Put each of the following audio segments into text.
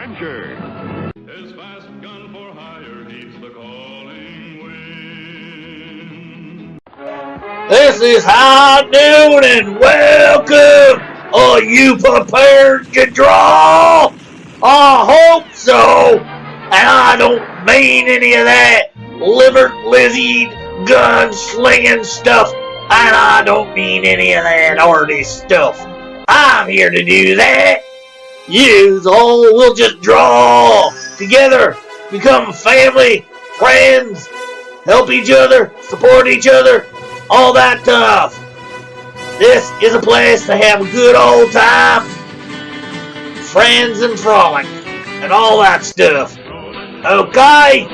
adventure. His fast gun for hire heeds the calling wind. This is High Noon and welcome! Are you prepared to draw? I hope so! And I don't mean any of that liver-lizzied, gun-slinging stuff. And I don't mean any of that arty stuff. I'm here to do that. Yous all will just draw together, become family, friends, help each other, support each other, all that stuff. This is a place to have a good old time, friends and frolic, and all that stuff. Okay?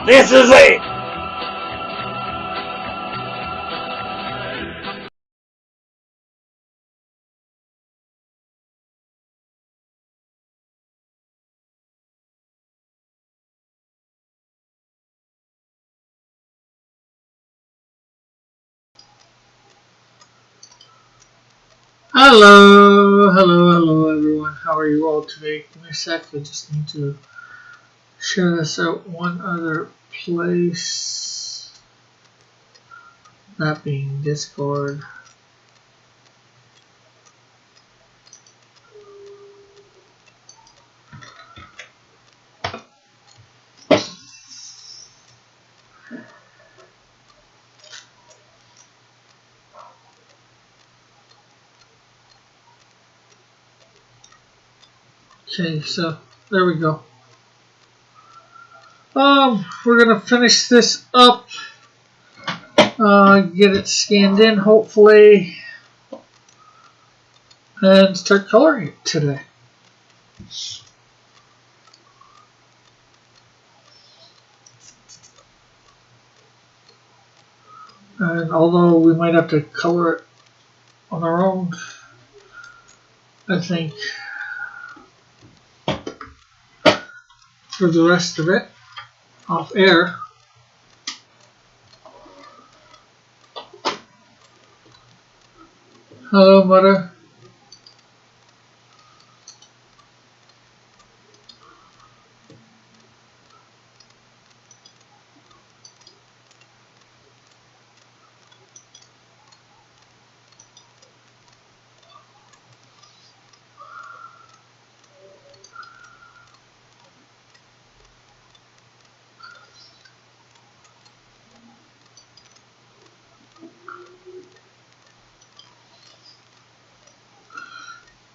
This is it. Hello everyone. How are you all today? Give me a sec. I just need to share this out one other place. That being Discord. Okay, so there we go. We're gonna finish this up. Get it scanned in, hopefully, and start coloring it today. And although we might have to color it on our own, I think for the rest of it, off air, hello, mother.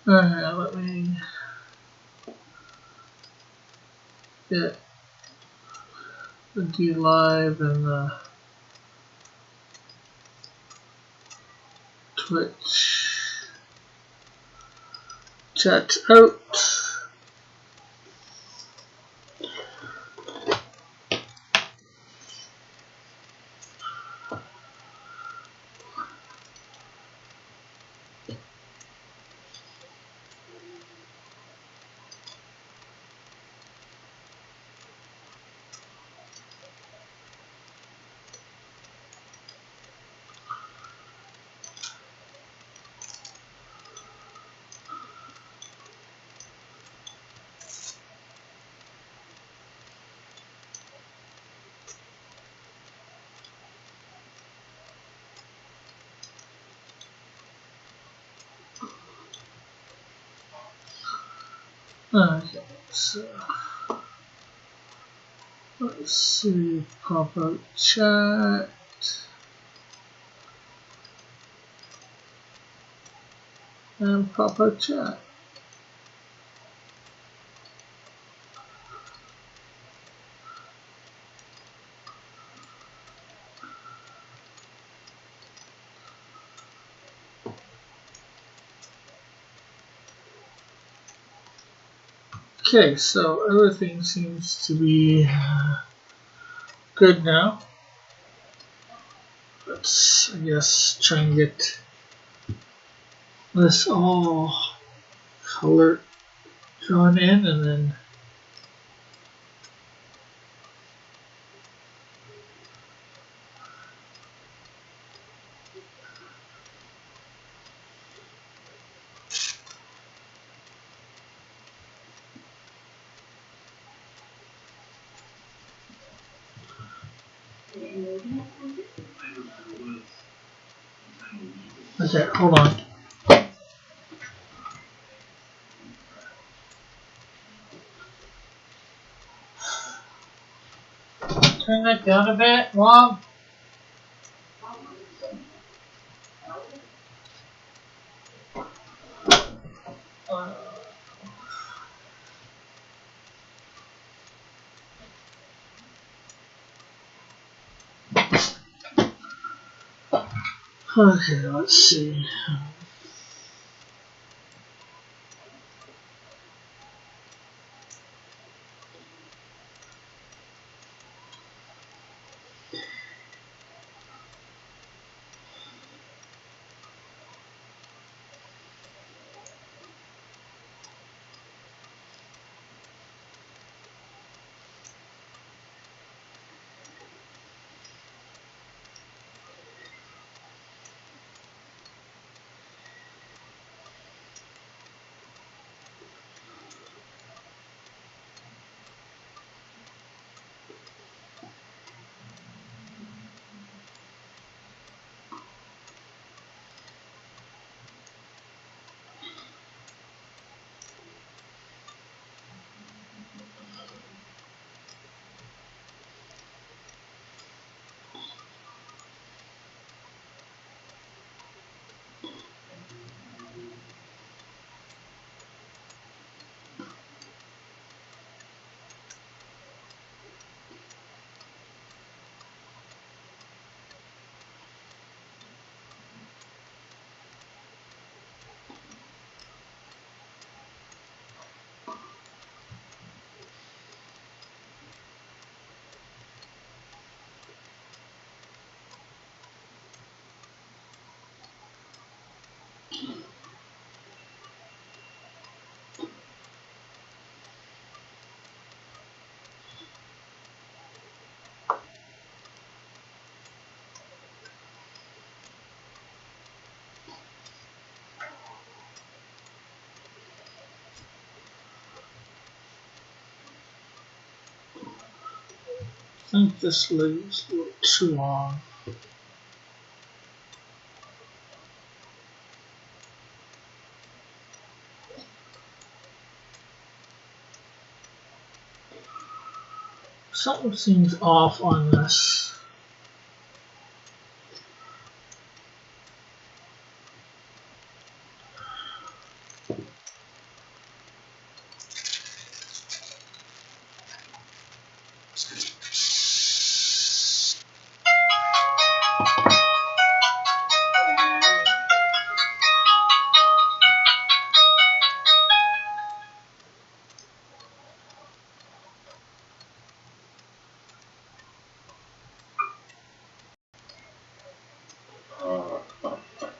Alright, let me get the D Live and the Twitch chat out. Okay, so let's see, pop out chat. And pop out chat. Okay, so everything seems to be good now. Let's, I guess, try and get this all color drawn in, and then Okay, hold on. Turn that down a bit, Mom. Okay, let's see. I think this leaves a little too long. Something seems off on this.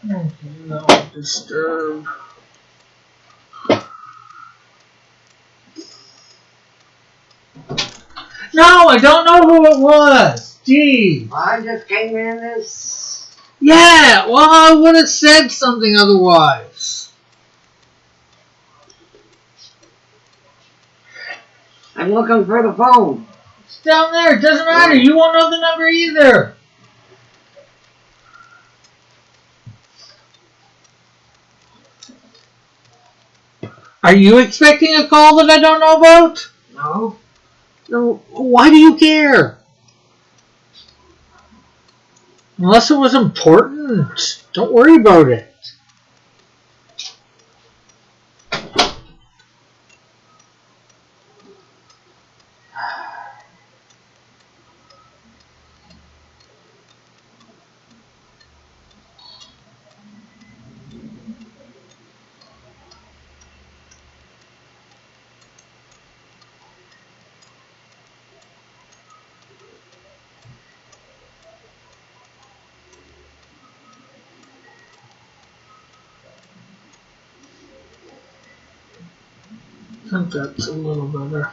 Okay, that one disturbed. No, I don't know who it was. Gee. I just came in this. Yeah, well, I would have said something otherwise. I'm looking for the phone. It's down there. It doesn't matter. You won't know the number either. Are you expecting a call that I don't know about? No. No. Why do you care? Unless it was important, don't worry about it. I think that's a little better.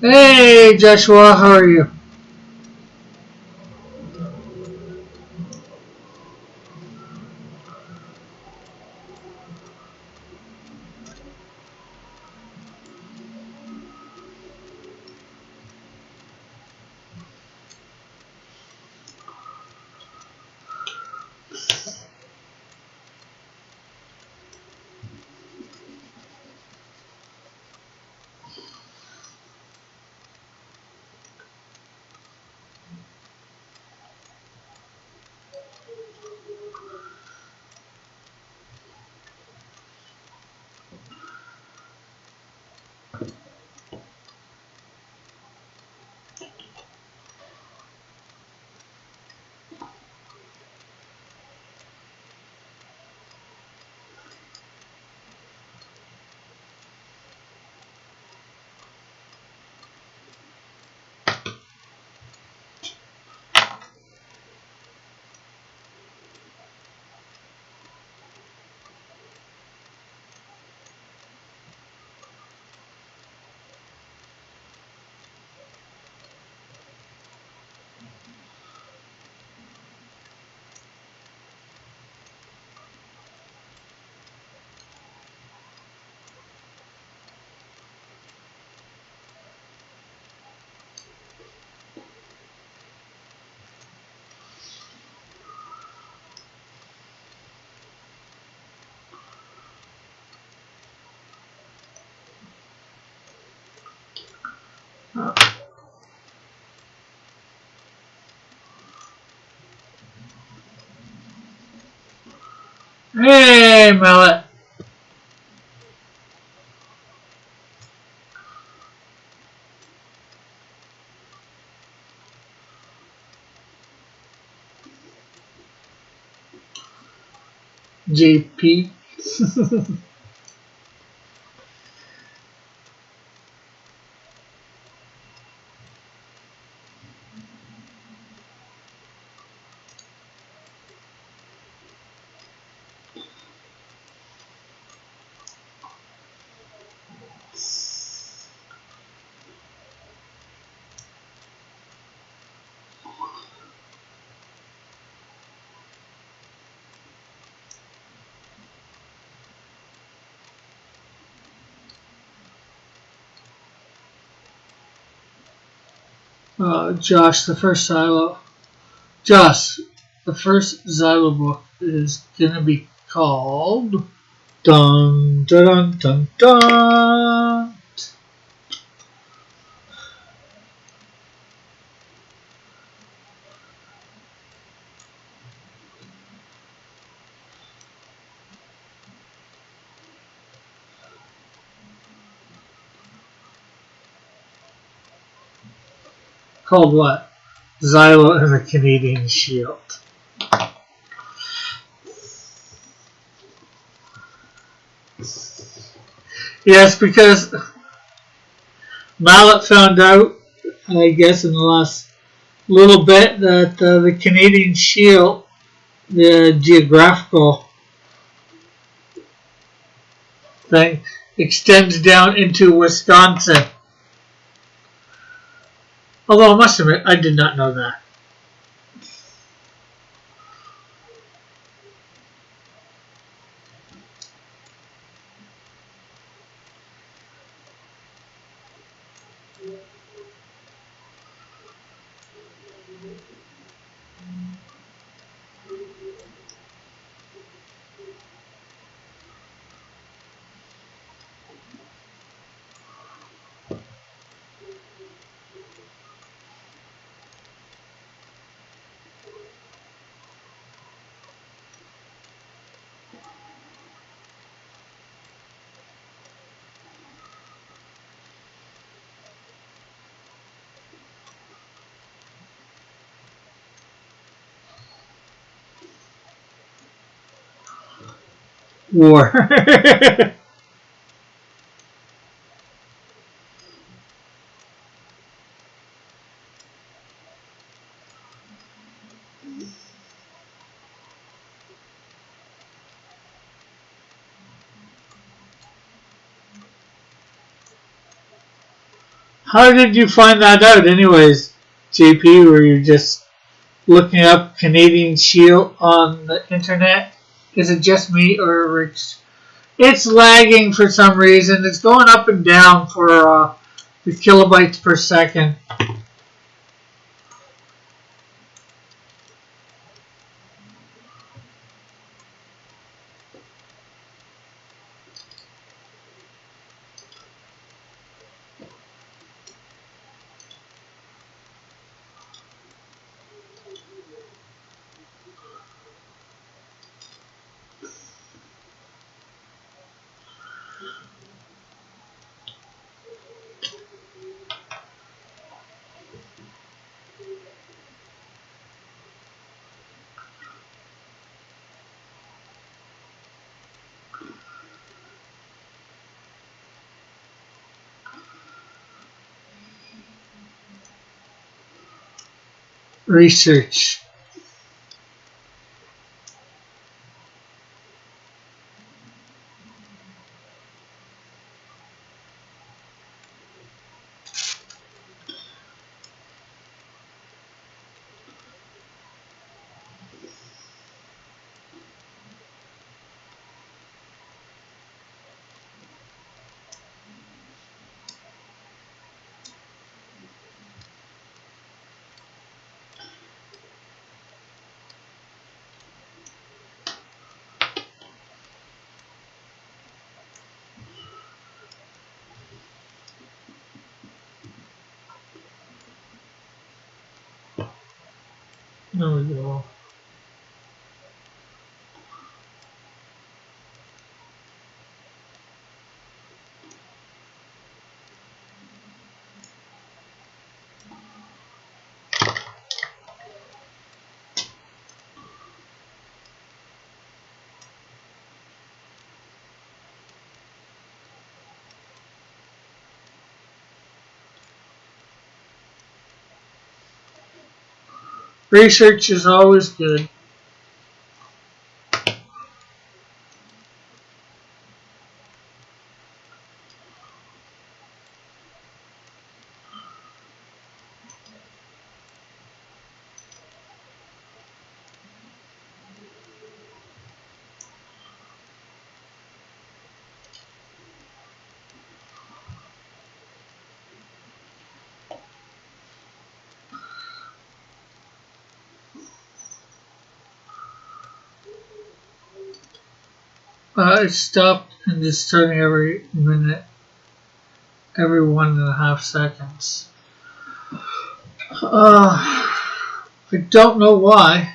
Hey, Joshua, how are you? Hey, Mallet. JP. Josh, the first silo. Josh, the first Xylo book is gonna be called Dun Dun Dun Dun Dun. Called what? Xylo and the Canadian Shield. Yes, because Mallet found out, I guess, in the last little bit that the Canadian Shield, the geographical thing, extends down into Wisconsin. Although I must admit, I did not know that. War. How did you find that out anyways, JP? Were you just looking up Canadian Shield on the internet? Is it just me or it's lagging for some reason? It's going up and down for the kilobytes per second. Research. There we go. Research is always good. It stopped and just starting every minute, every 1.5 seconds. I don't know why.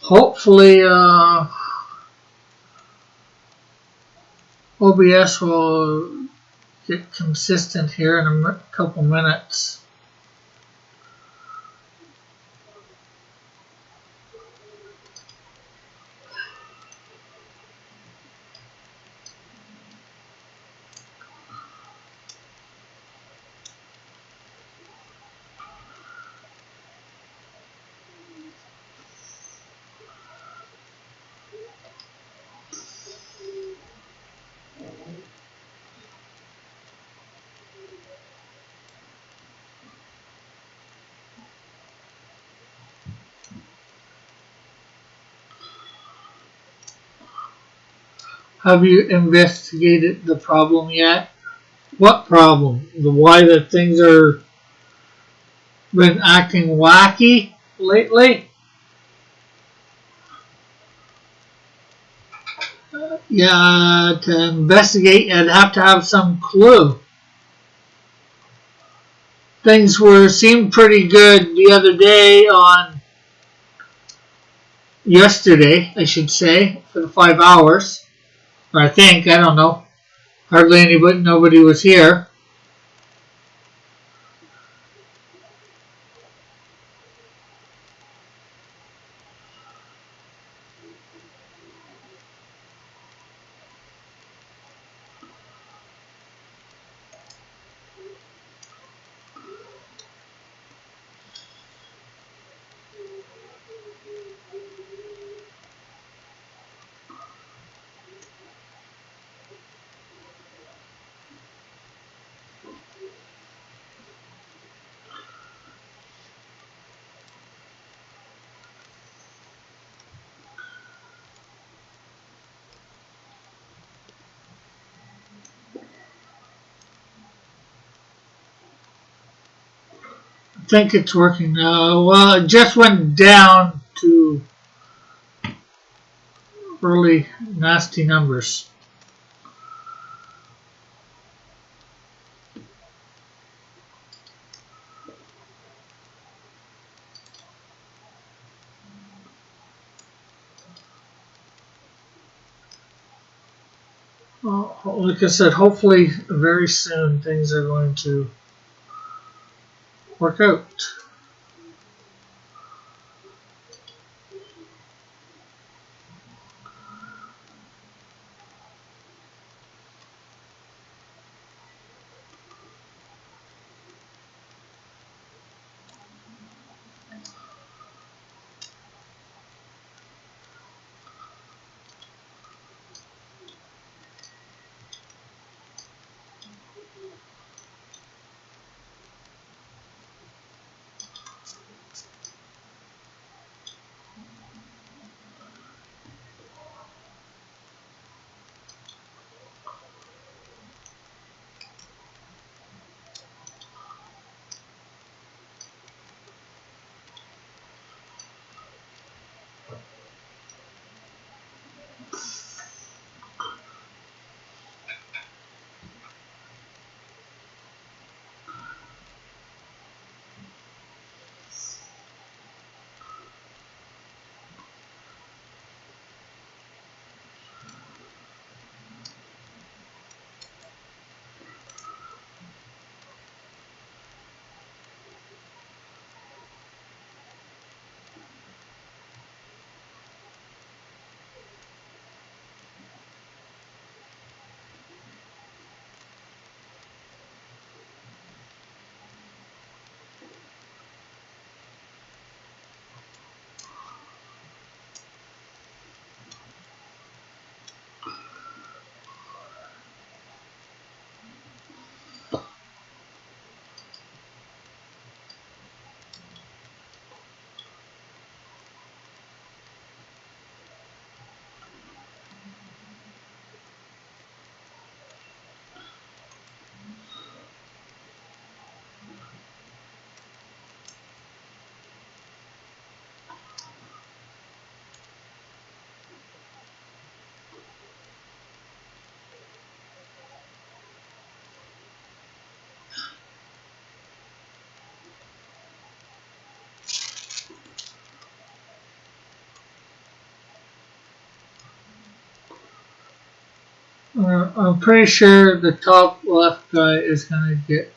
Hopefully, OBS will get consistent here in a couple minutes. Have you investigated the problem yet? What problem? The why that things are been acting wacky lately? Yeah, to investigate, I'd have to have some clue. Things seemed pretty good the other day yesterday, I should say, for the 5 hours. Or I think, I don't know. Hardly nobody was here. think it's working now. Well, it just went down to really nasty numbers. Well, like I said, hopefully very soon things are going to work out. I'm pretty sure the top left guy is going to get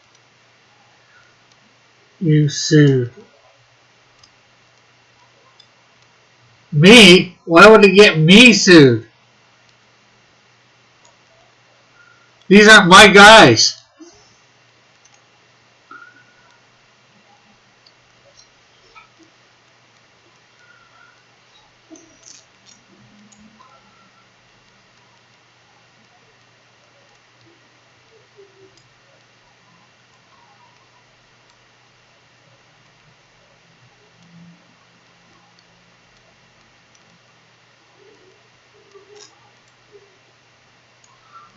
you sued. Me? Why would he get me sued? These aren't my guys.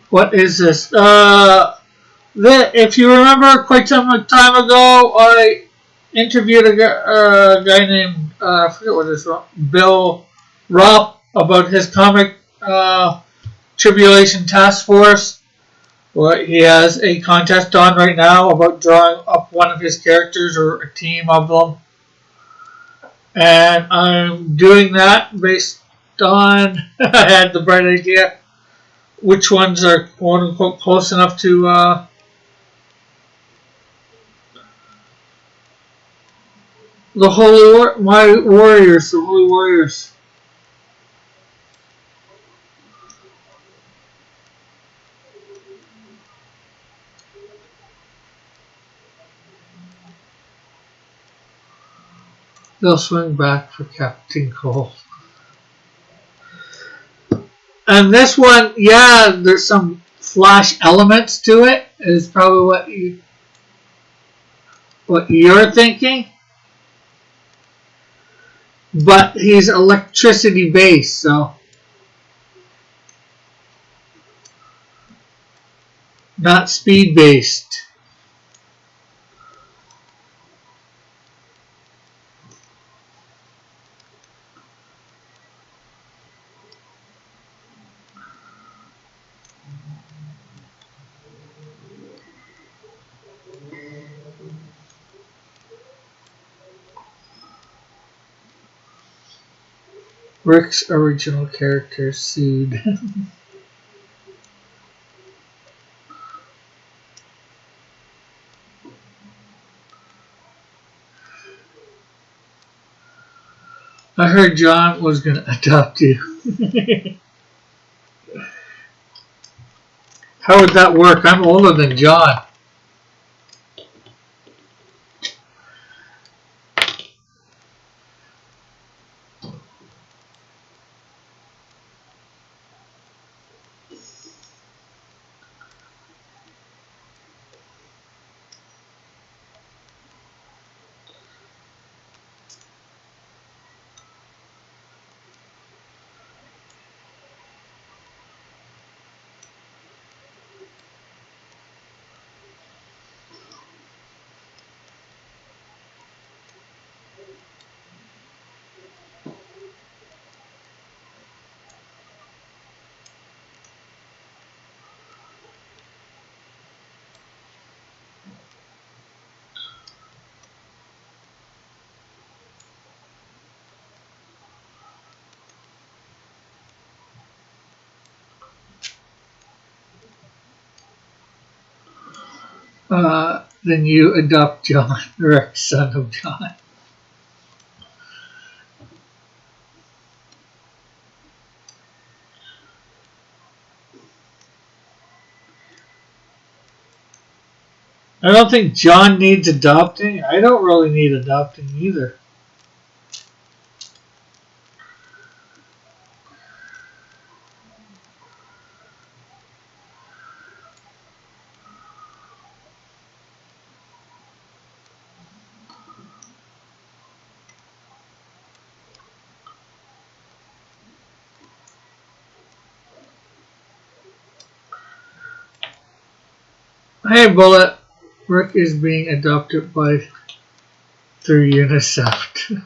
What is this? If you remember, quite some time ago, I interviewed a guy named I forget what his Bill Rupp about his comic Tribulation Task Force. Well, he has a contest on right now about drawing up one of his characters or a team of them, and I'm doing that based on I had the bright idea which ones are quote unquote close enough to the my warriors, the holy warriors. They'll swing back for Captain Cole. And this one, yeah, there's some Flash elements to it. Is probably what you're thinking. But he's electricity based, so not speed based. Rick's original character sued. I heard John was going to adopt you. How would that work? I'm older than John. Then you adopt John, Rick's son of John. I don't think John needs adopting. I don't really need adopting either. Hey, Bullet. Rick is being adopted through UNICEF.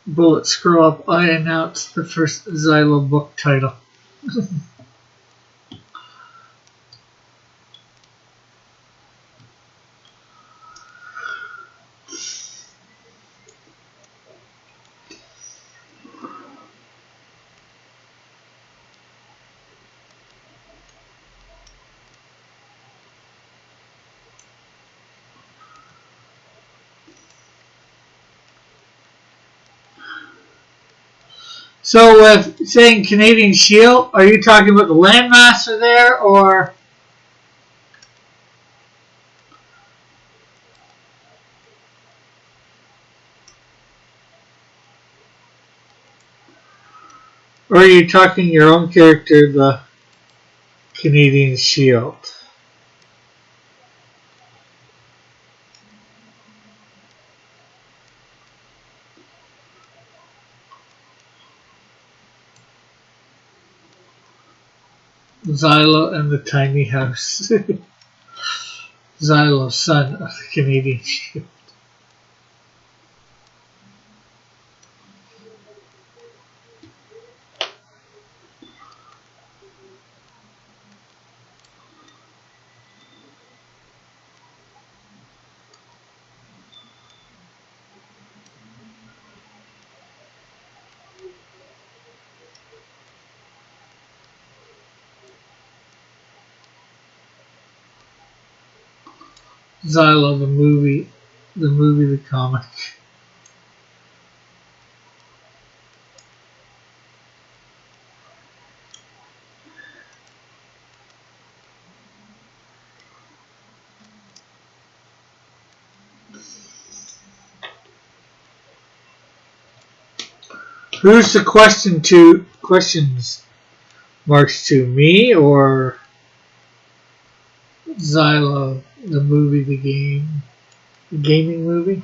Bullet, scroll up. I announced the first Xylo book title. So with saying Canadian Shield, are you talking about the Landmaster there, or are you talking your own character, the Canadian Shield? Xylo and the Tiny House. Xylo, son of the Canadian Shield. Xylo, the comic. Who's the questions marks to, me or Xylo, the movie, the gaming movie?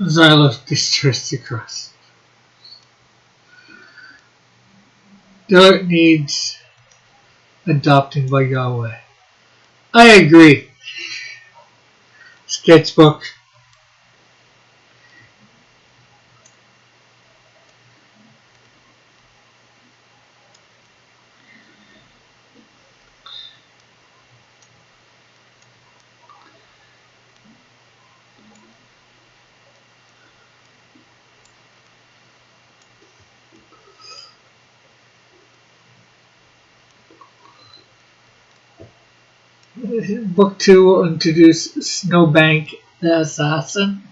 Xylos destroys the crust. Dirt needs adopting by Yahweh. I agree. Sketchbook. Book 2 will introduce Snowbank the Assassin.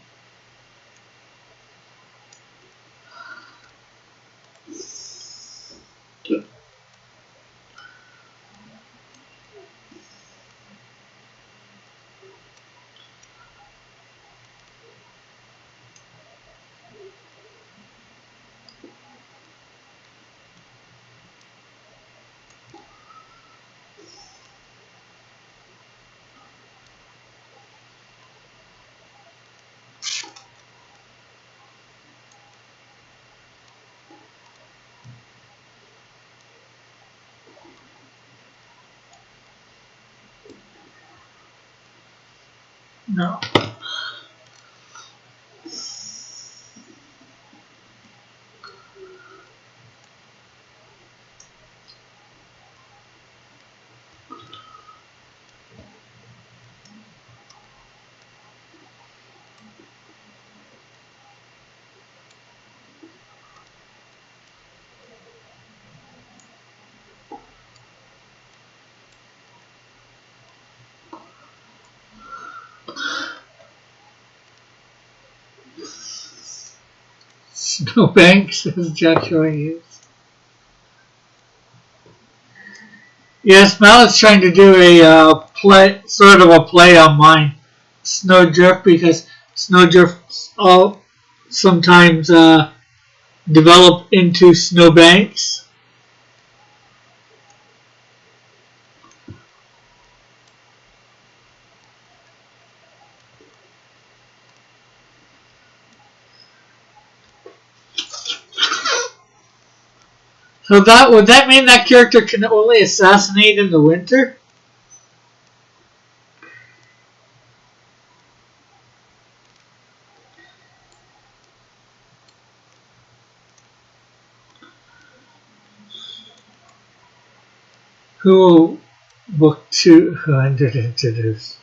No. Snowbank, says Joshua Hughes. Yes, Mallet's trying to do a sort of a play on mine, Snowdrift, because Snowdrifts all sometimes develop into snowbanks. So would that mean that character can only assassinate in the winter? Who will book 200 introduce?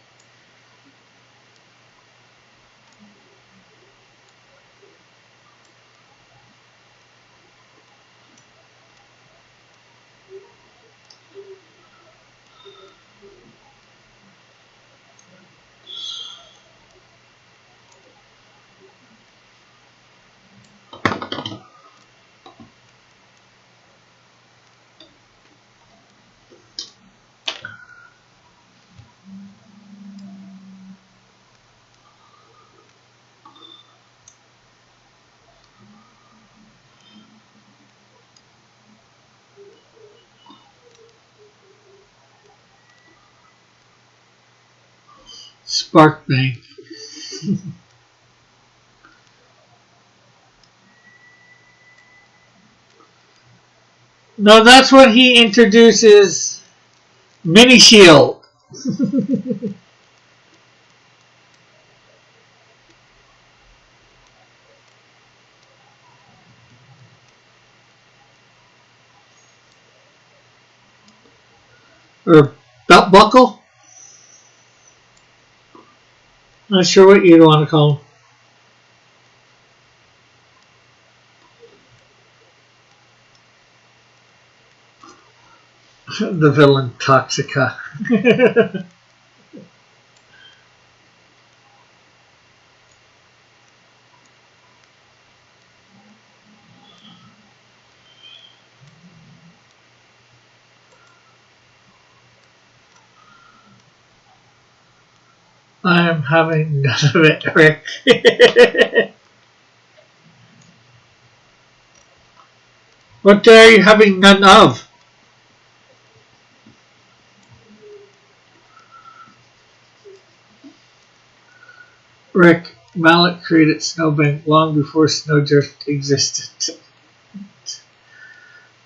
Sparkbank. No, that's when he introduces Mini Shield. Or belt buckle. Not sure what you'd want to call him. The villain Toxica. I am having none of it, Rick. What are you having none of? Rick, Mallet created snowbank long before snowdrift existed?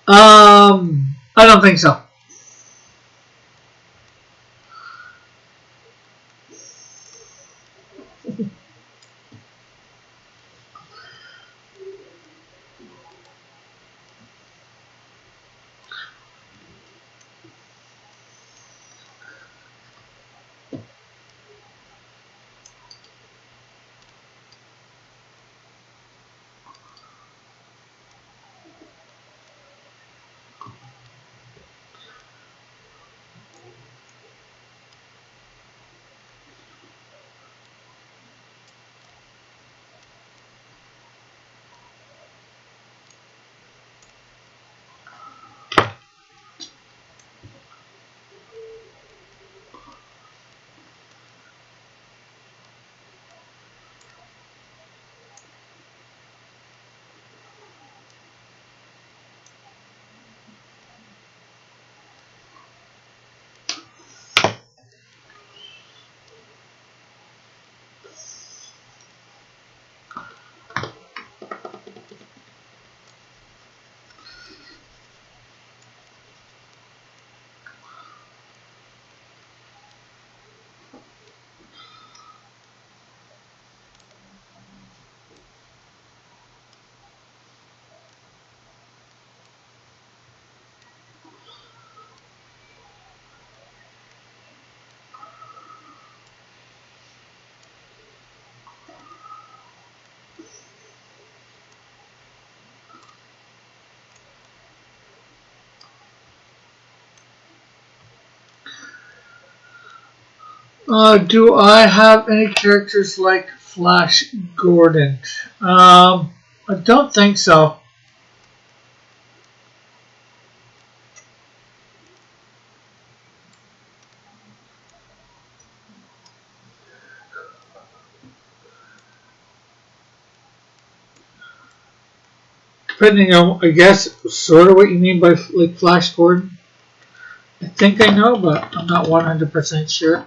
I don't think so. Do I have any characters like Flash Gordon? I don't think so. Depending on, I guess, sort of what you mean by like Flash Gordon. I think I know, but I'm not 100% sure.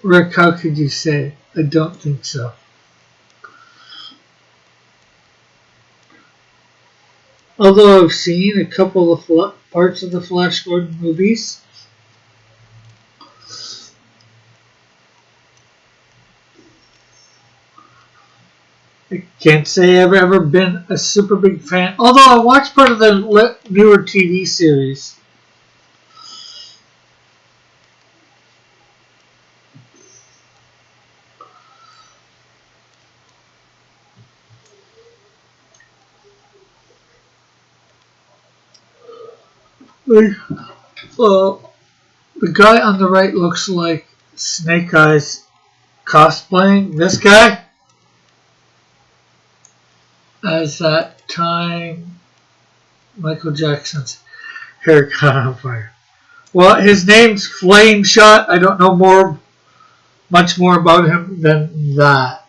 Rick, how could you say? I don't think so. Although I've seen a couple of parts of the Flash Gordon movies. I can't say I've ever been a super big fan. Although I watched part of the newer TV series. Well, the guy on the right looks like Snake Eyes cosplaying this guy as that time Michael Jackson's hair caught on fire. Well, his name's Flame Shot. I don't know much more about him than that.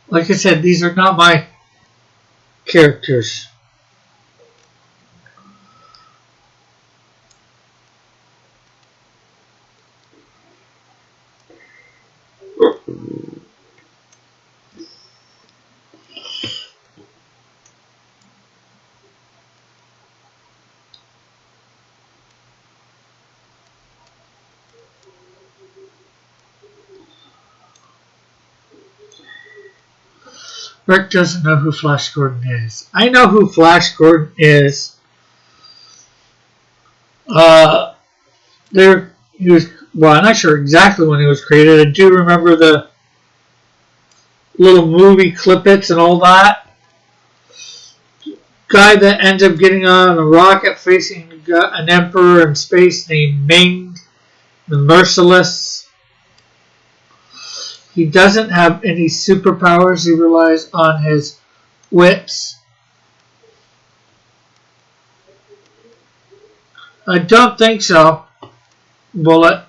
Like I said, these are not my characters. Rick doesn't know who Flash Gordon is. I know who Flash Gordon is. He was, well, I'm not sure exactly when he was created. I do remember the little movie clippets and all that. Guy that ends up getting on a rocket facing an emperor in space named Ming the Merciless. He doesn't have any superpowers. He relies on his wits. I don't think so. Bullet.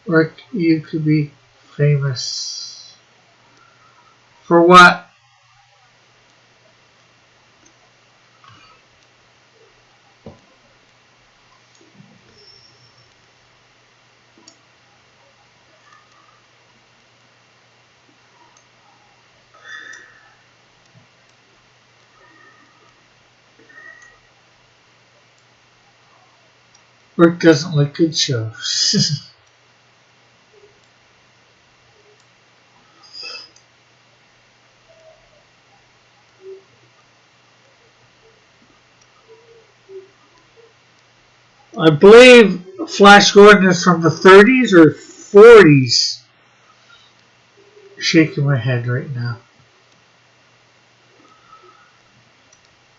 Rick, you could be famous. For what? Rick doesn't like good shows. I believe Flash Gordon is from the 30s or 40s. Shaking my head right now.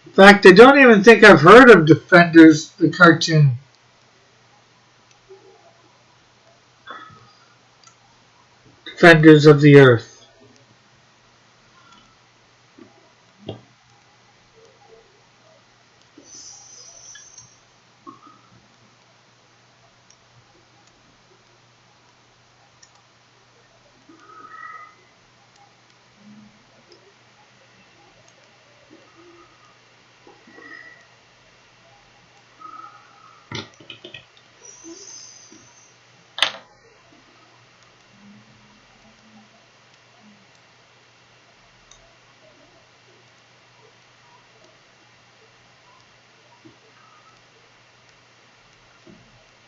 In fact, I don't even think I've heard of Defenders, the cartoon. Defenders of the Earth.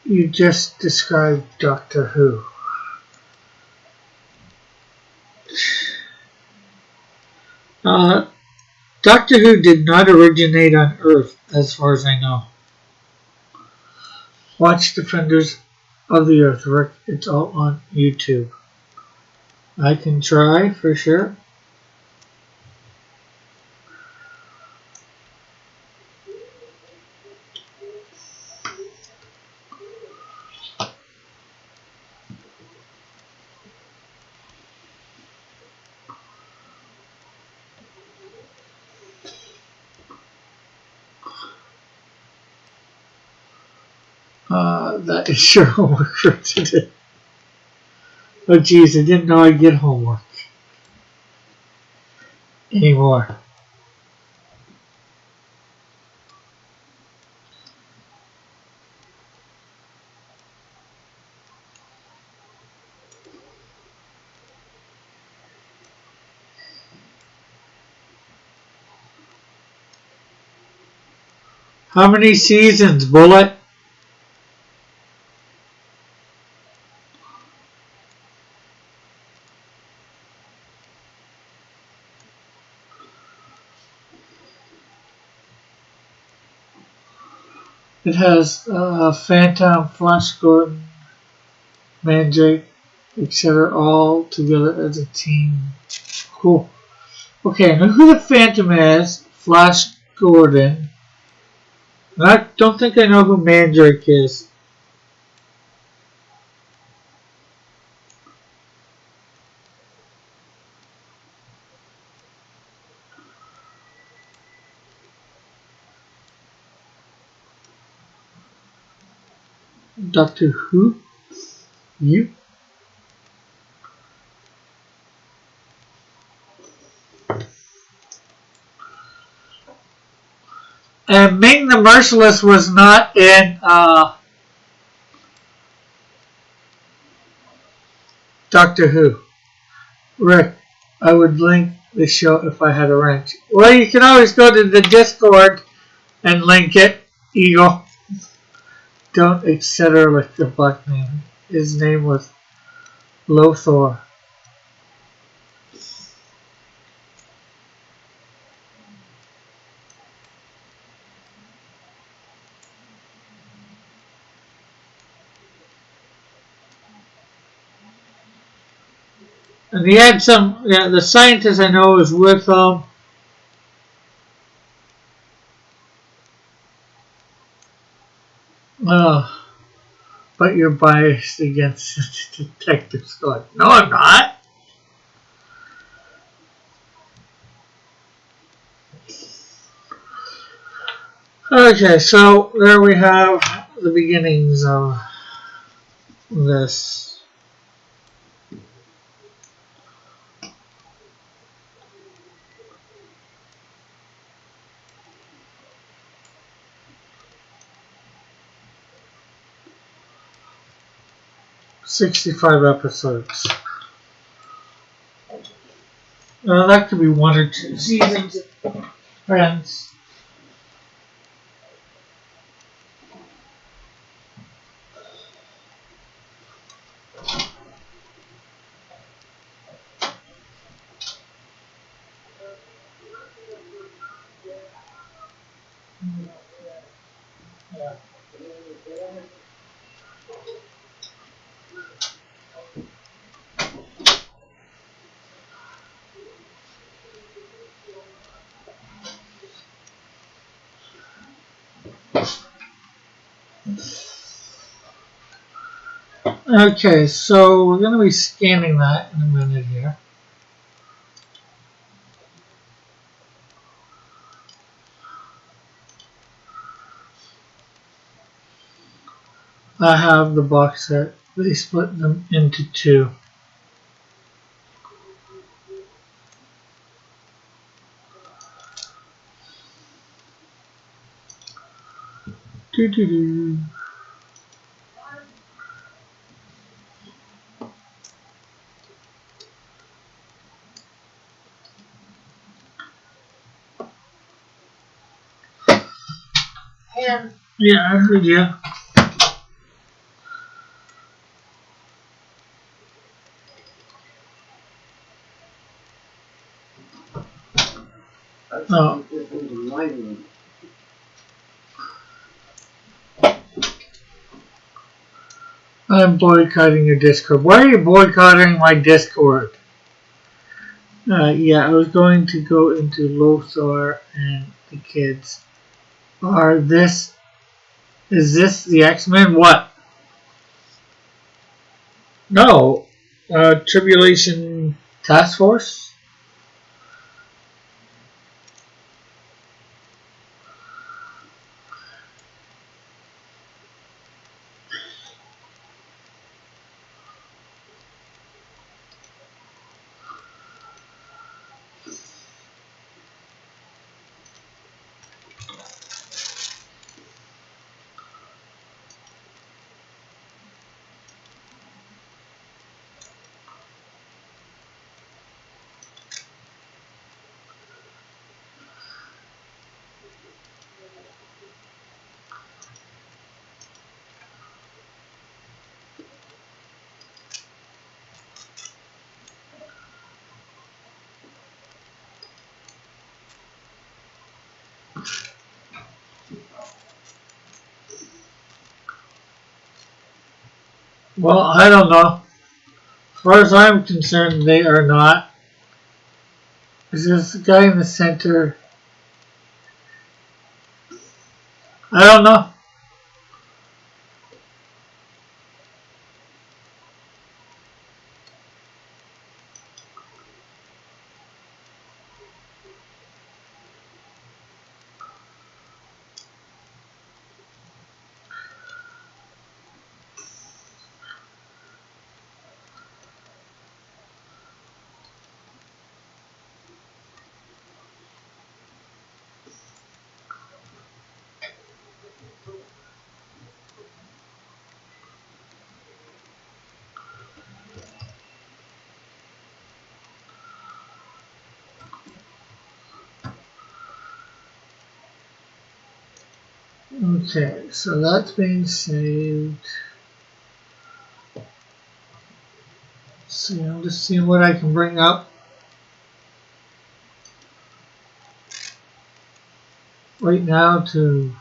You just described Doctor Who. Doctor Who did not originate on Earth, as far as I know. Watch Defenders of the Earth, Rick. It's all on YouTube. I can try, for sure. That is your homework for today. Oh geez, I didn't know I'd get homework anymore. How many seasons, Bullet? It has Phantom, Flash Gordon, Mandrake, etc. all together as a team. Cool. Okay, I know who the Phantom is. Flash Gordon. And I don't think I know who Mandrake is. Doctor Who? You? And Ming the Merciless was not in Doctor Who. Rick, I would link the show if I had a wrench. Well, you can always go to the Discord and link it, Eagle. Don't etc. like the black name. His name was Lothor. And he had some, yeah, the scientist I know is with but you're biased against Detective Scott. No, I'm not. Okay, so there we have the beginnings of this. 65 episodes. That could be 1 or 2 seasons, friends. Okay, so we're going to be scanning that in a minute here. I have the box set. They split them into 2. Doo-doo-doo. Yeah, I heard you. Oh. I'm boycotting your Discord. Why are you boycotting my Discord? Yeah, I was going to go into Lothar and the kids. Is this the X-Men? What? No. Tribulation Task Force? Well, I don't know. As far as I'm concerned, they are not. Is this the guy in the center? I don't know. Okay, so that's being saved. See, I'm just seeing what I can bring up right now to.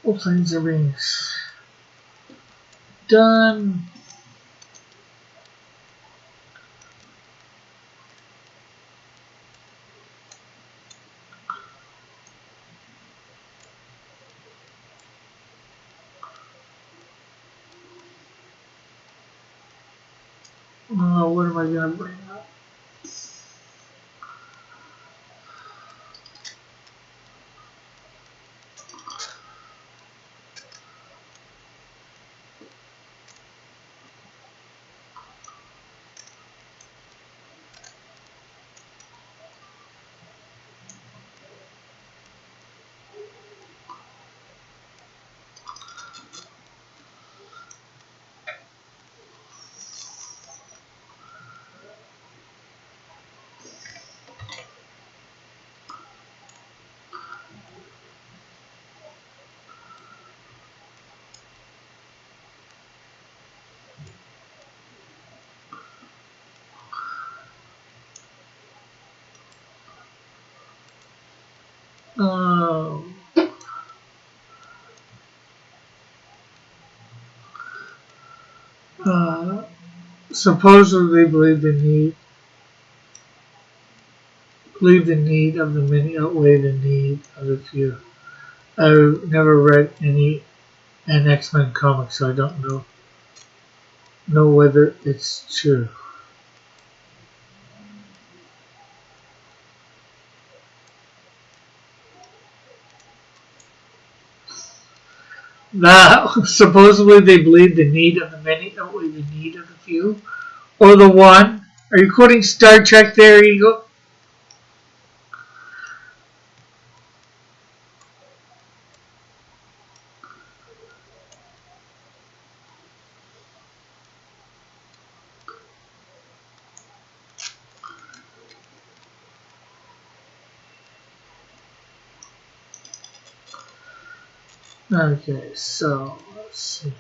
All things are being done. What am I going to bring up? Um, supposedly believe the need of the many outweigh the need of the few. I've never read an X-Men comic, so I don't know whether it's true. Now, supposedly they believe the need of the many outweigh the need of the few, or the one. Are you quoting Star Trek there, Eagle? Okay, so let's see.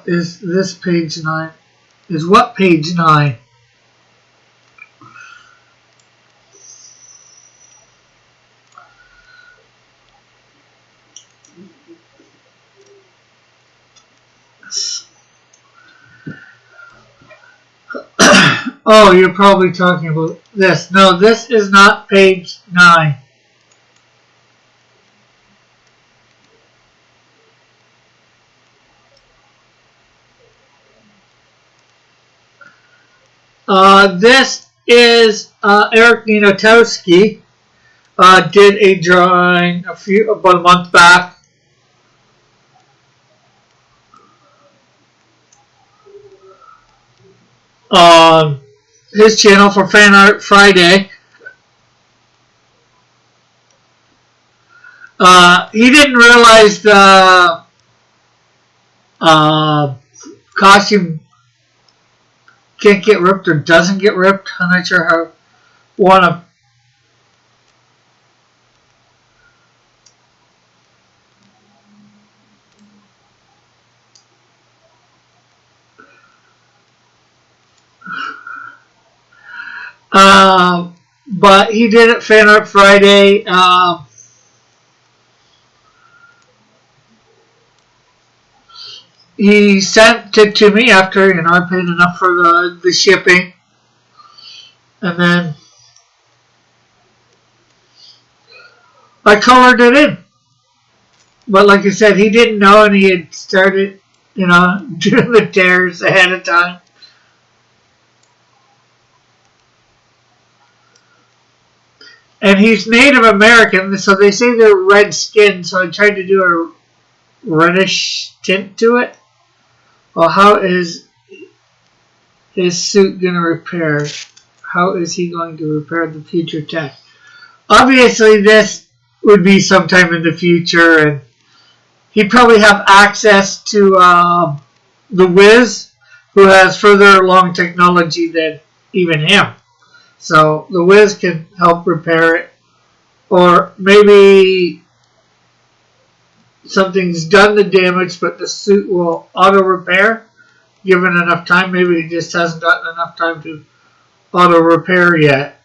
Is this page 9? Is what page 9? Oh, you're probably talking about this. No, this is not page 9. This is Eric Ninotowski. Did a drawing about a month back. On his channel for Fan Art Friday. He didn't realize the costume can't get ripped or doesn't get ripped. I'm not sure how one of but he did it Fan Art Friday. He sent it to me after I paid enough for the shipping, and then I colored it in. But like I said, he didn't know, and he had started doing the tears ahead of time. And he's Native American, so they say they're red skinned, so I tried to do a reddish tint to it. Well, how is his suit going to repair? How is he going to repair the future tech? Obviously, this would be sometime in the future, and he'd probably have access to the Wiz, who has further along technology than even him. So the Wiz can help repair it. Or maybe something's done the damage, but the suit will auto-repair, given enough time. Maybe it just hasn't gotten enough time to auto-repair yet.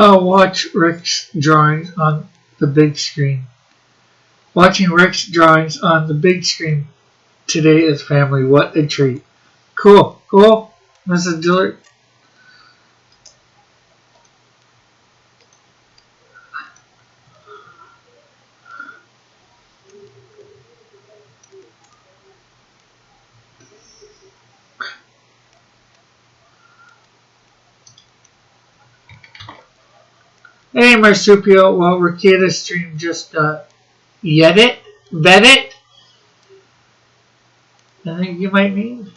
Watch Rick's drawings on the big screen. Watching Rick's drawings on the big screen today is family. What a treat. Cool. Cool, Mrs. Dillard. Hey, Marsupio. Well, Ricketta's stream just vet it. I think you might mean.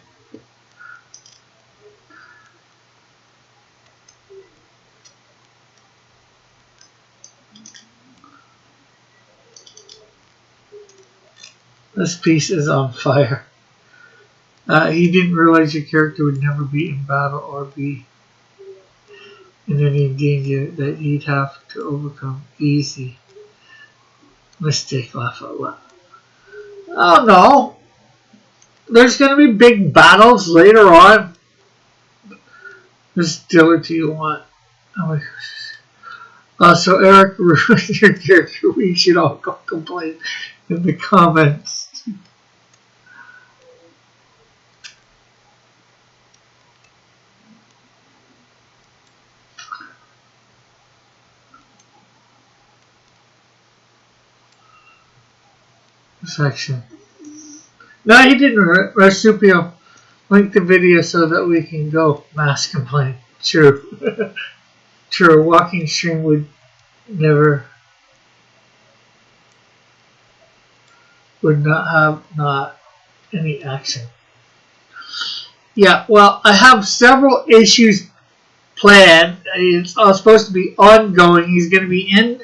This piece is on fire. He didn't realize your character would never be in battle or be in any danger that he'd have to overcome. Easy. Mistake, laugh out loud. Oh no! There's gonna be big battles later on. This Dillard do you want? Oh my gosh. So Eric ruined your character. We should all go complain in the comments. Section. No, he didn't. Marsupio, link the video so that we can go mass complaint. True. True. A walking stream would not have any action. Yeah, well, I have several issues planned. It's all supposed to be ongoing. He's going to be in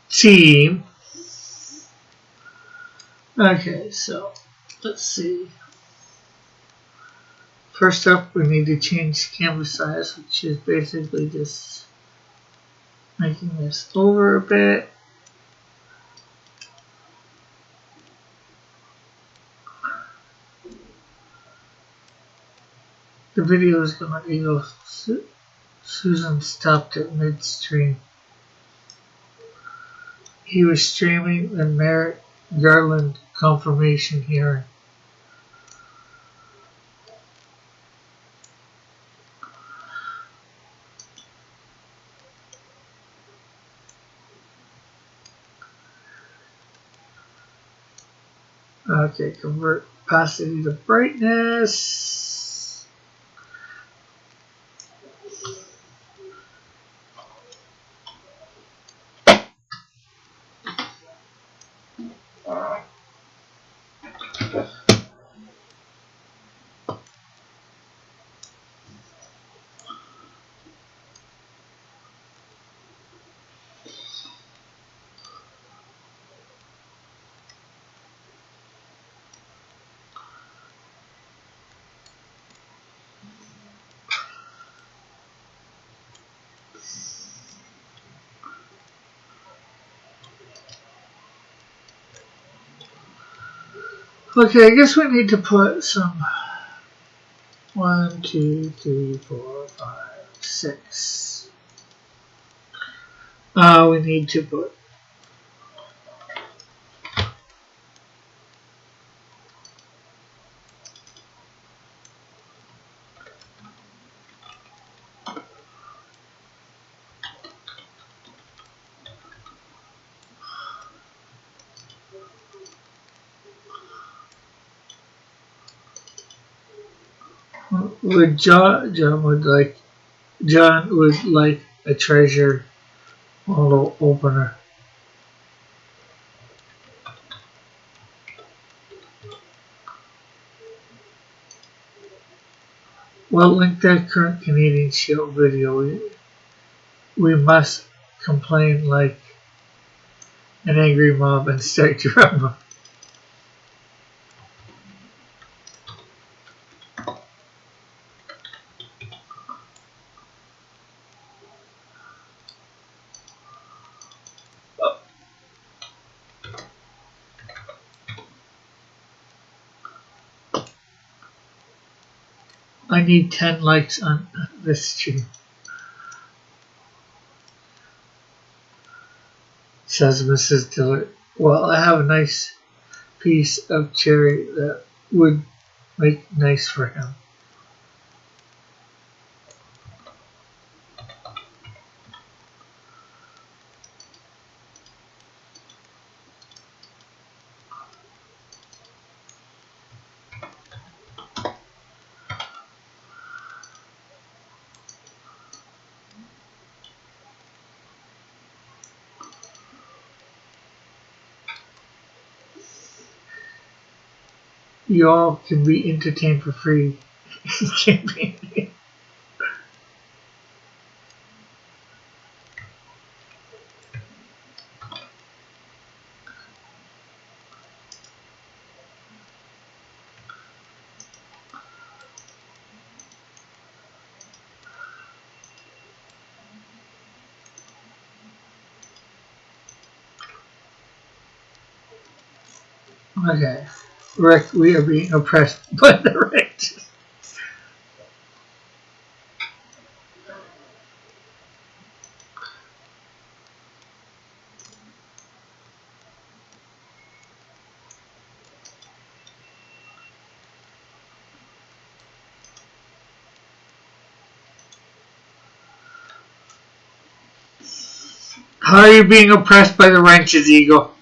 team. Okay, so let's see. First up, we need to change canvas size, which is basically just making this over a bit. The video is going to be Susan stopped at midstream. He was streaming the Merrick Garland confirmation hearing. Okay, convert opacity to brightness. Okay, I guess we need to put some 1, 2, 3, 4, 5, 6. We need to put John would like a treasure model opener. Well, link that current Canadian Shield video. We must complain like an angry mob and start drama. I need 10 likes on this stream. says Mrs. Dillard. Well, I have a nice piece of cherry that would make nice for him. You all can be entertained for free. Okay. Rick, we are being oppressed by the rich. How are you being oppressed by the wrenches, Eagle?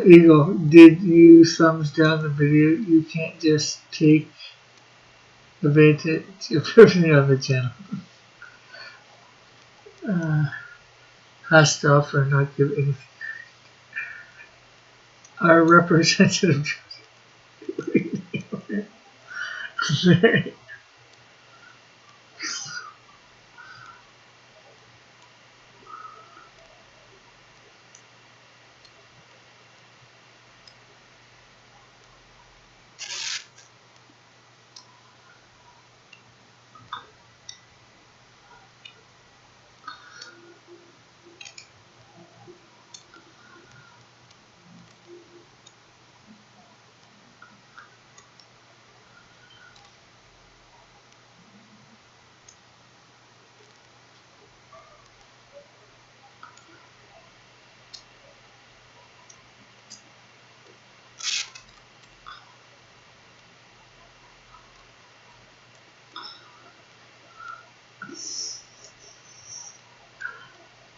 Eagle, did you thumbs down the video? You can't just take advantage of everything on the channel. Has to offer not give anything. Our representative.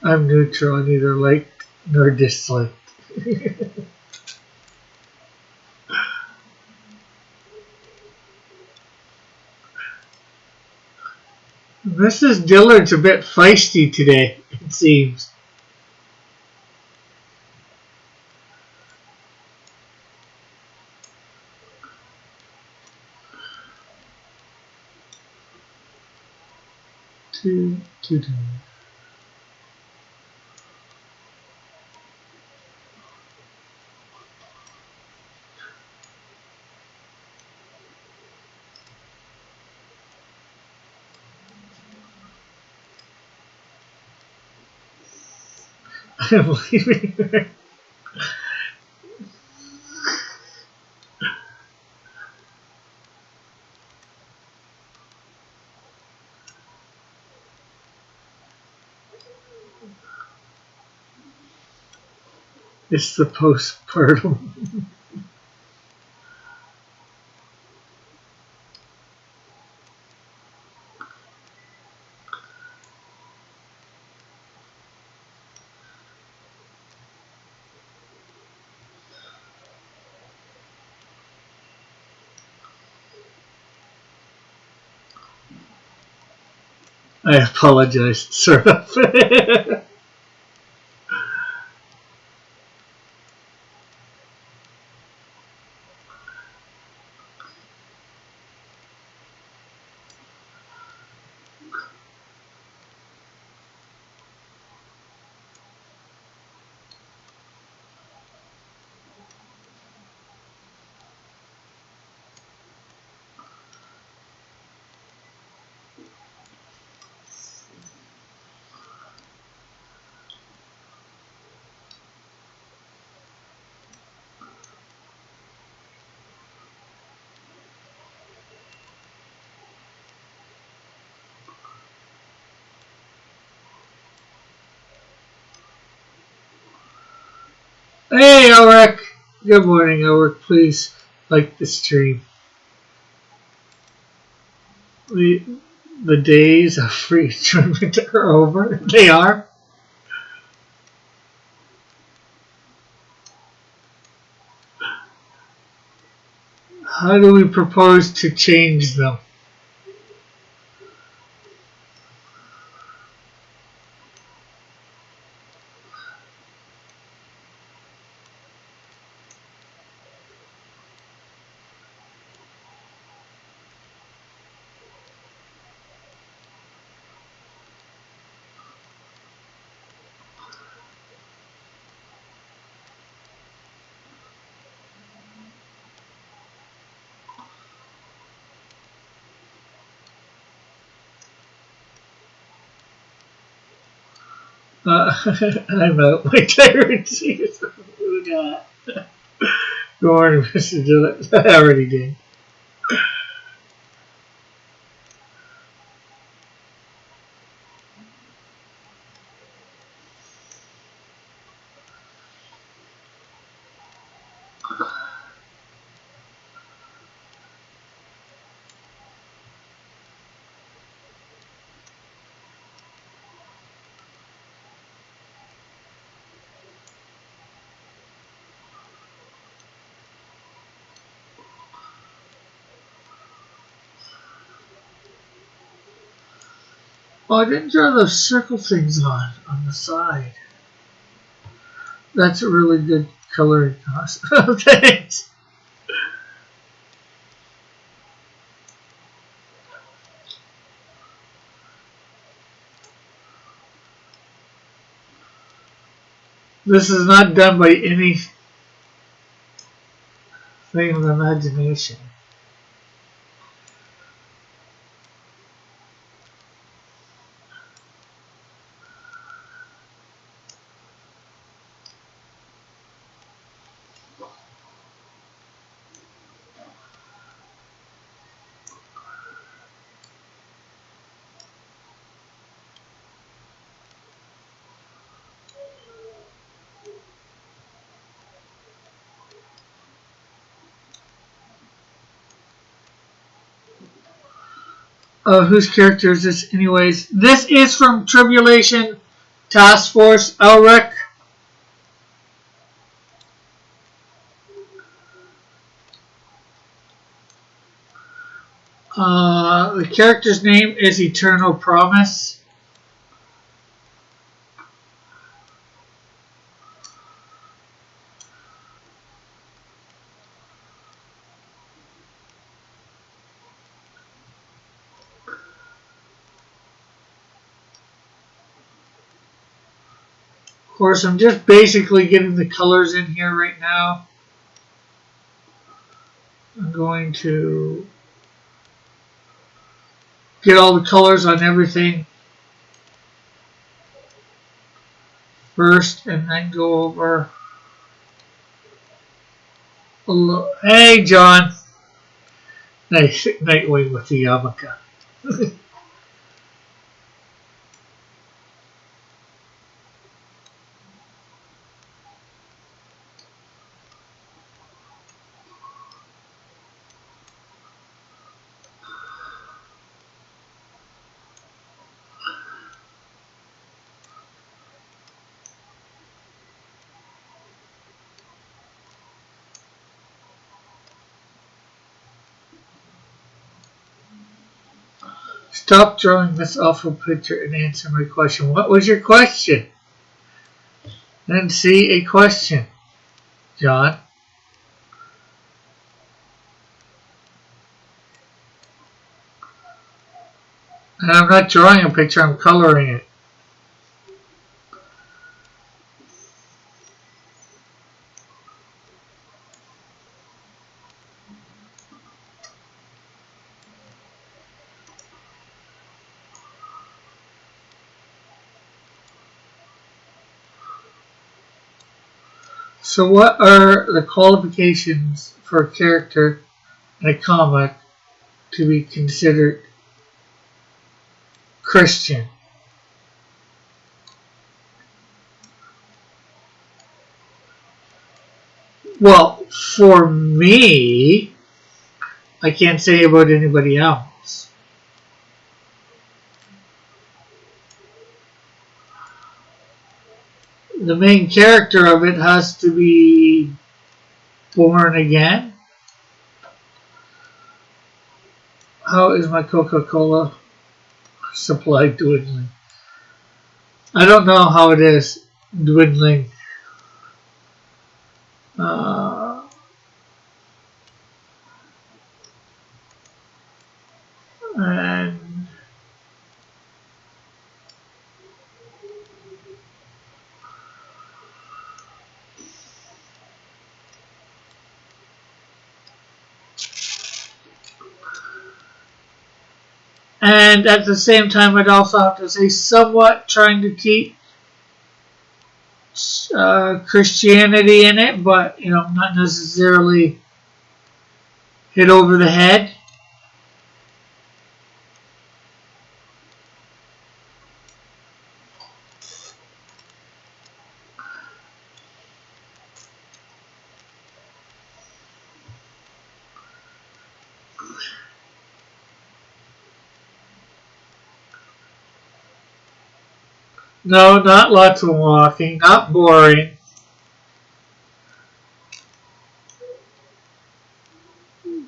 I'm neutral, neither liked nor disliked. Mrs. Dillard's a bit feisty today, it seems. Two. I'm leaving her. It's the postpartum. I apologize, sort of. Hey, Ulrich. Good morning, Ulrich. Please like the stream. The days of free tournament are over. They are. How do we propose to change them? I'm out. My tyrant is. Who got? Good morning, Mr. Gillett. I already did. Oh, I didn't draw those circle things on the side. That's a really good coloring. Thanks. This is not done by anything of imagination. Whose character is this, anyways? This is from Tribulation Task Force Elric. The character's name is Eternal Promise. Of course, I'm just basically getting the colors in here right now. I'm going to get all the colors on everything first and then go over. Hey, John. Nice Nightwing with the yarmulke. Stop drawing this awful picture and answer my question. What was your question? I didn't see a question, John. And I'm not drawing a picture, I'm coloring it. So what are the qualifications for a character in a comic to be considered Christian? Well, for me, I can't say about anybody else. The main character of it has to be born again. How is my Coca-Cola supply dwindling? I don't know how it is dwindling. And at the same time, I'd also have to say somewhat trying to keep Christianity in it, but not necessarily hit over the head. No, not lots of walking, not boring.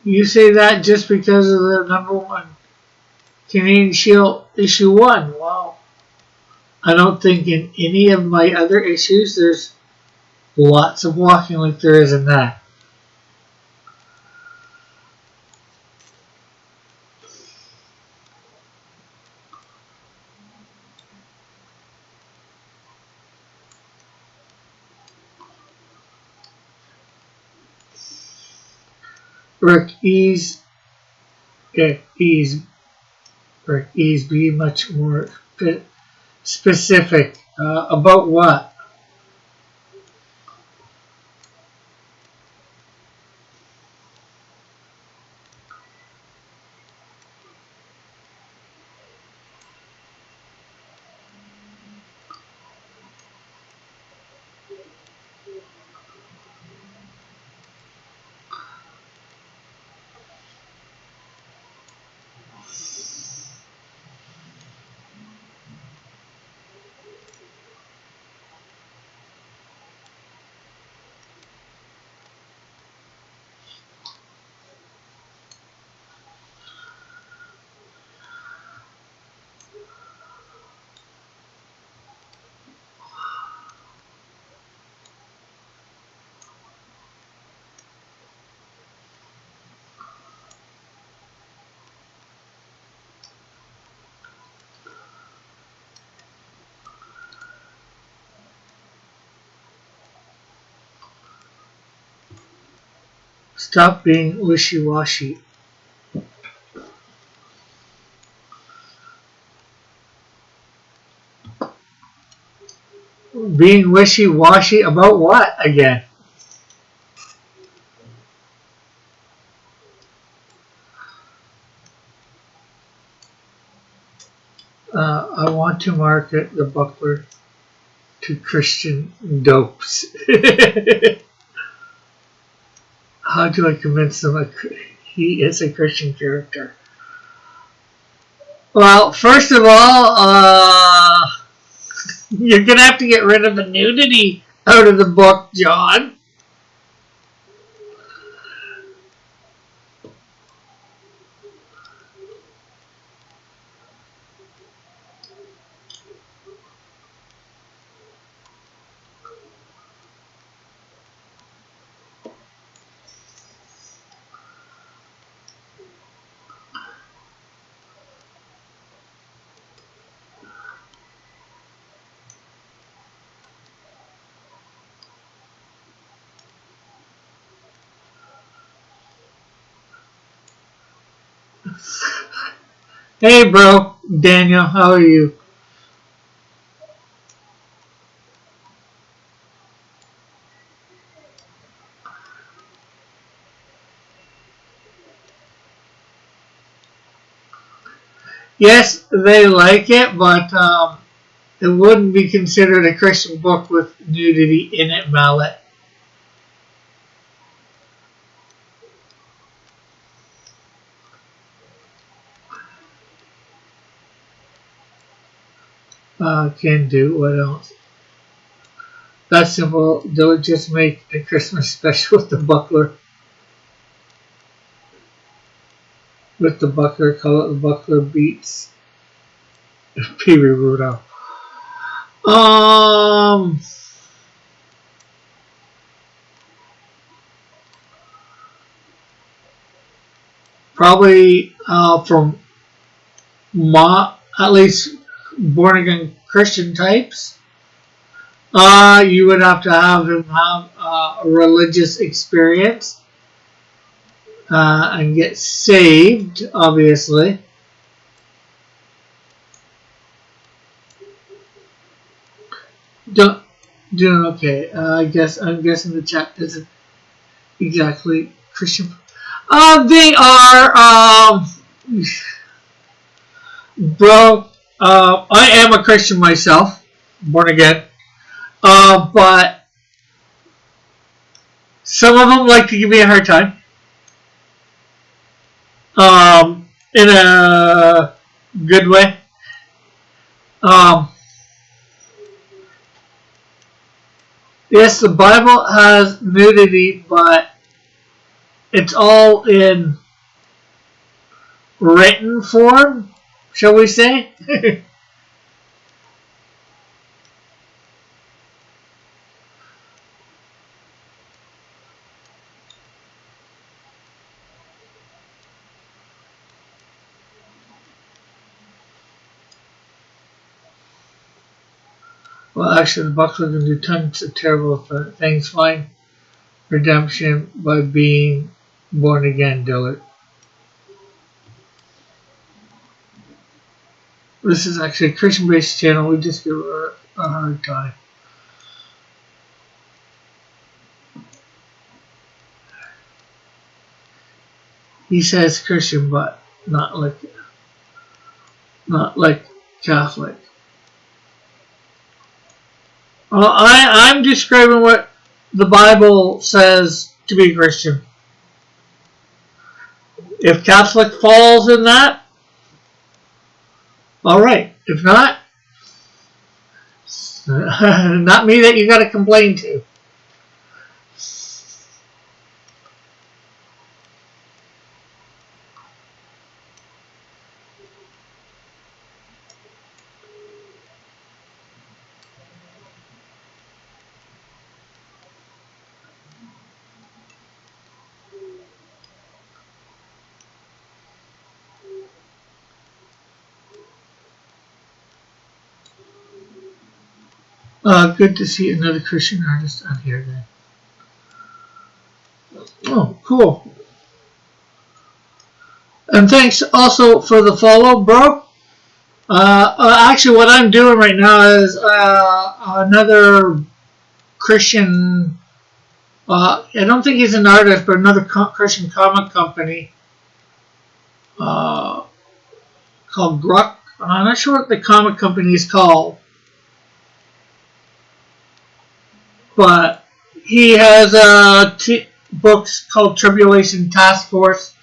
You say that just because of the #1 Canadian Shield issue 1. Wow. I don't think in any of my other issues there's lots of walking like there is in that. Rick Ease, Rick Ease, be much more specific. About what? Stop being wishy-washy. Being wishy-washy about what again? I want to market the buckler to Christian dopes. How do I convince them he is a Christian character? Well, first of all, you're going to have to get rid of the nudity out of the book, John. Hey, bro. Daniel, how are you? Yes, they like it, but it wouldn't be considered a Christian book with nudity in it, Mallet. Can do. What else? That's simple. They'll just make a Christmas special with the buckler. With the buckler, call it the buckler beats. Pee-wee Rudolph. Probably from at least born again Christian types. You would have to have him have a religious experience and get saved, obviously. Doing okay. I'm guessing the chat isn't exactly Christian. They are, bro. I am a Christian myself, born again. But some of them like to give me a hard time. In a good way. Yes, the Bible has nudity, but it's all in written form, shall we say? Well, actually, the Bucks are going to do tons of terrible things. Find redemption by being born again, Dillard. This is actually a Christian-based channel. We just give her a hard time. He says Christian, but not like Catholic. Well, I'm describing what the Bible says to be Christian. If Catholic falls in that, all right. If not, not me that you got to complain to. Good to see another Christian artist on here then. Oh, cool. And thanks also for the follow, bro. Actually, what I'm doing right now is another Christian. I don't think he's an artist, but another Christian comic company called Gruck. I'm not sure what the comic company is called, but he has books called Tribulation Task Force,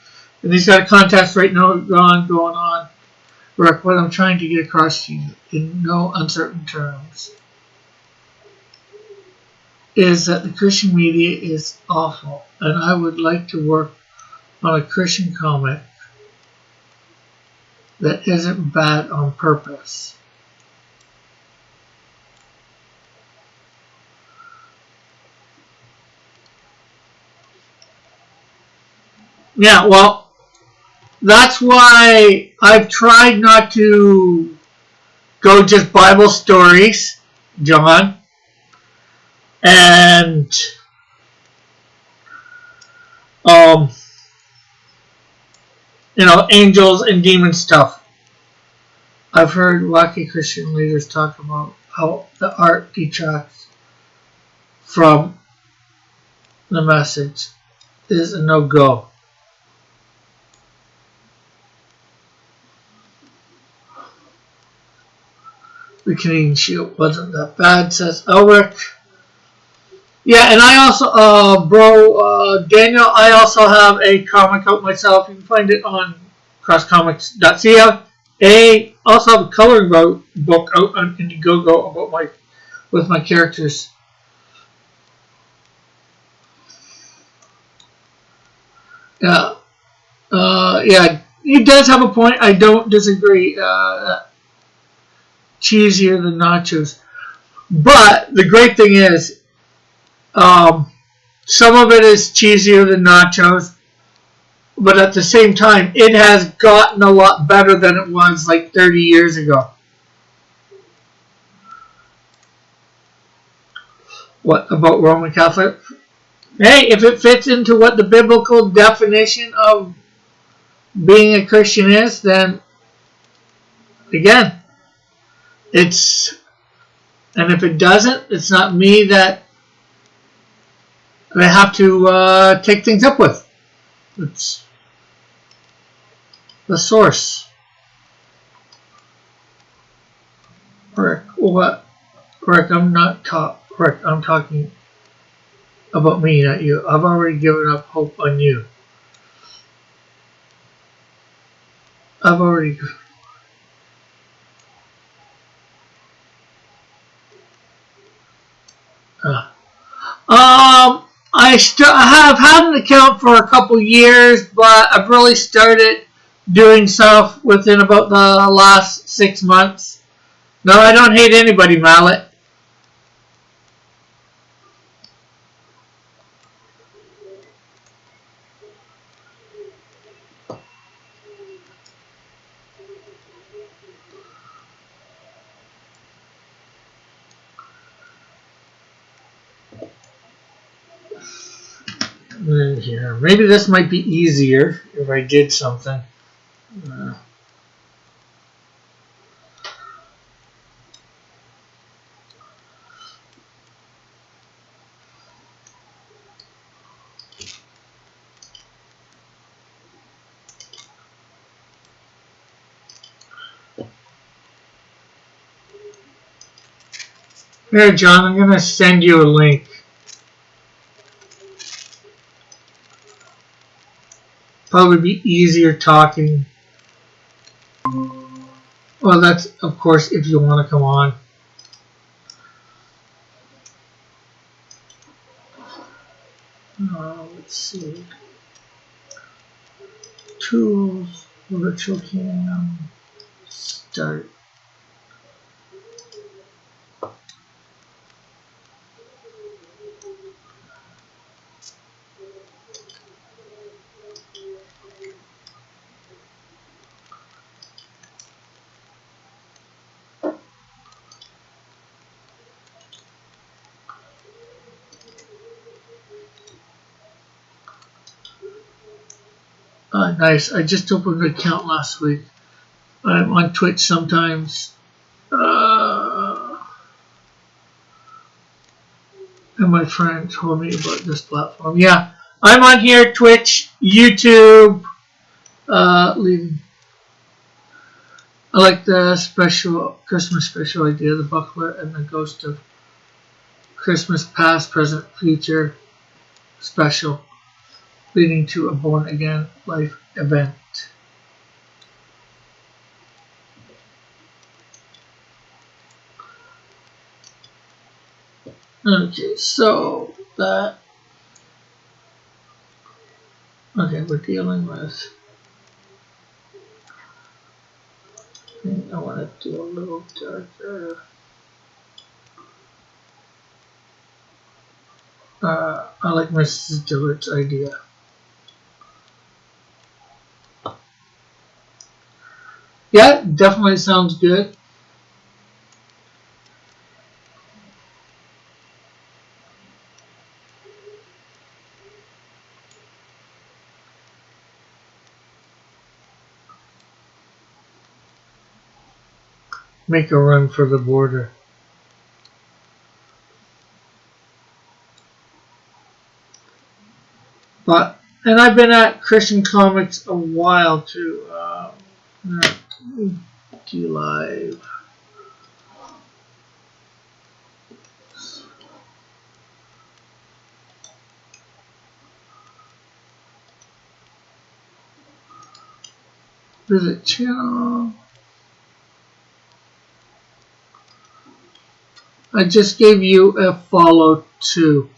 and he's got a contest right now going on. Rick, what I'm trying to get across to you in no uncertain terms is that the Christian media is awful, and I would like to work on a Christian comic that isn't bad on purpose. Yeah, well, that's why I've tried not to go just Bible stories, John, and angels and demon stuff. I've heard wacky Christian leaders talk about how the art detracts from the message. Is a no-go. The Canadian Shield wasn't that bad, says Elric. Yeah, and I also, Daniel, I also have a comic out myself. You can find it on crosscomics.ca. I also have a coloring book out on Indiegogo about with my characters. Yeah, yeah, he does have a point. I don't disagree. Cheesier than nachos, but the great thing is, some of it is cheesier than nachos, but at the same time, it has gotten a lot better than it was like 30 years ago. What about Roman Catholic? Hey, if it fits into what the biblical definition of being a Christian is, then again, it's, and if it doesn't, it's not me that I have to take things up with. It's the source. Rick, what? Rick, I'm talking about me, not you. I've already given up hope on you. I've already. I have had an account for a couple years, but I've really started doing stuff within about the last 6 months. No, I don't hate anybody, Mallet. Here, maybe this might be easier if I did something. Here, John, I'm going to send you a link. Probably be easier talking. Well, that's, of course, if you want to come on. Let's see. Tools, virtual cam, start. Nice. I just opened an account last week. I'm on Twitch sometimes. And my friend told me about this platform. Yeah, I'm on here, Twitch, YouTube. Leaving. I like the special Christmas special idea, the booklet and the Ghost of Christmas Past, Present, Future special, leading to a born again life event. Okay, so that. Okay, we're dealing with. I want to do a little darker. I like Mrs. Dillard's idea. Yeah, definitely sounds good. make a run for the border. And I've been at Christian Comics a while too. Live. Visit channel. I just gave you a follow too.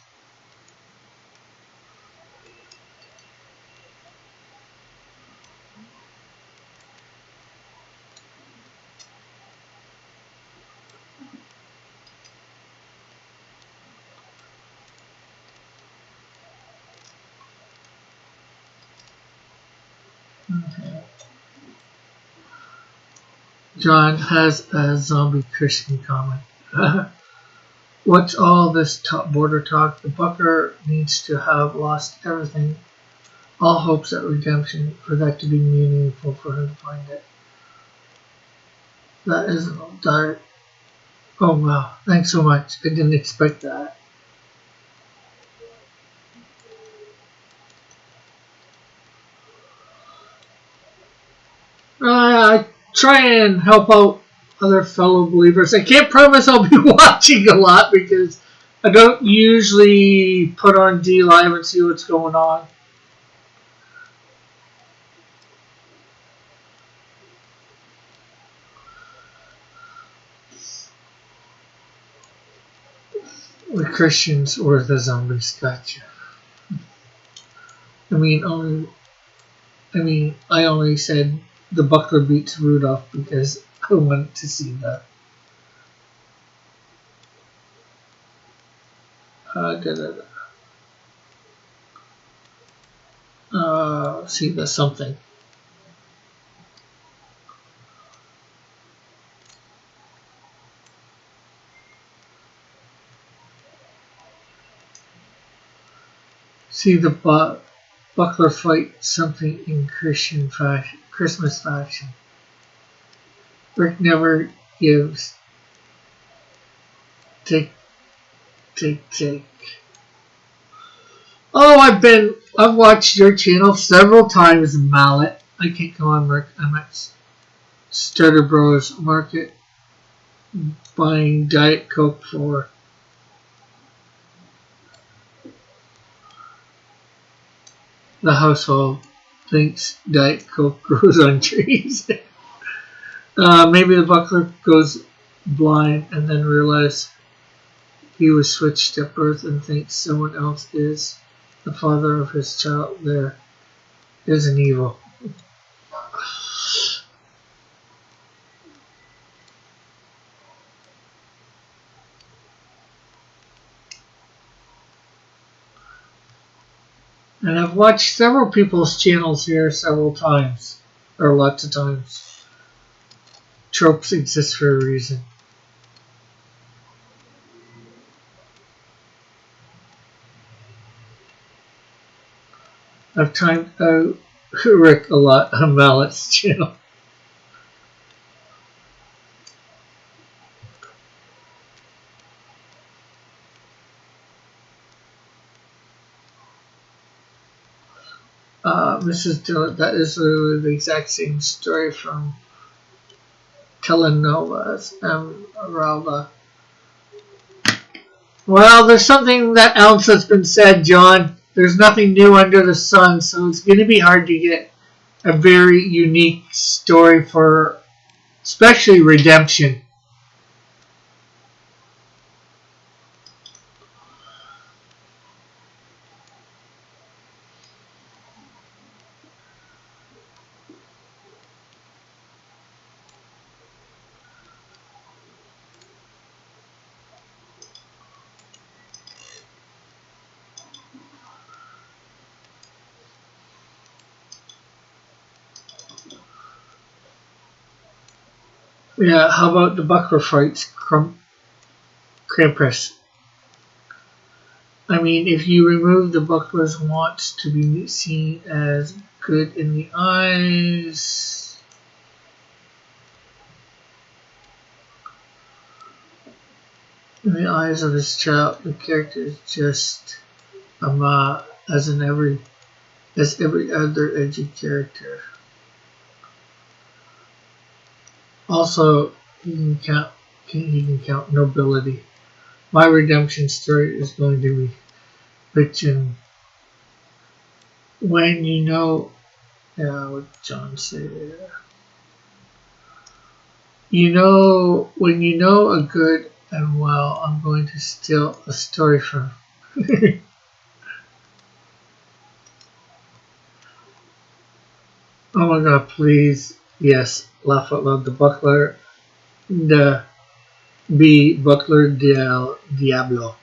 Okay. John has a zombie Christian comic. What's all this border talk? The Bucker needs to have lost everything, all hopes at redemption, for that to be meaningful for him to find it. That isn't dark. Oh wow, thanks so much. I didn't expect that. I try and help out other fellow believers. I can't promise I'll be watching a lot because I don't usually put on D Live and see what's going on. The Christians or the zombies, gotcha. I only said the Buckler beats Rudolph because I wanted to see that. See, there's something. See the Buckler fight something in Christian fashion, Christmas fashion. Rick never gives. Take. Oh, I've watched your channel several times, Mallet. I can't come on, Rick. I'm at Starter Bros Market buying Diet Coke for the household. Thinks Diet Coke grows on trees. Maybe the Buckler goes blind and then realizes he was switched at birth and thinks someone else is the father of his child. There is an evil. And I've watched several people's channels here several times, or lots of times. Tropes exist for a reason. I've timed out Rick a lot on Mallet's channel. Mrs. Dillon, that is literally the exact same story from telenovelas. Esmeralda. Well, there's something that else that's been said, John. There's nothing new under the sun, so it's going to be hard to get a very unique story for, especially redemption. Yeah, how about the Buckler fights, Krampus? I mean, if you remove the Buckler's wants to be seen as good in the eyes, In the eyes of his child, the character is just a ma, as every other edgy character. Also, he can count nobility. My redemption story is going to be rich and when you know, what John say there. You know, when you know a good and well, I'm going to steal a story from. Oh my God! Please, yes, laugh out loud. The buckler, the buckler del diablo.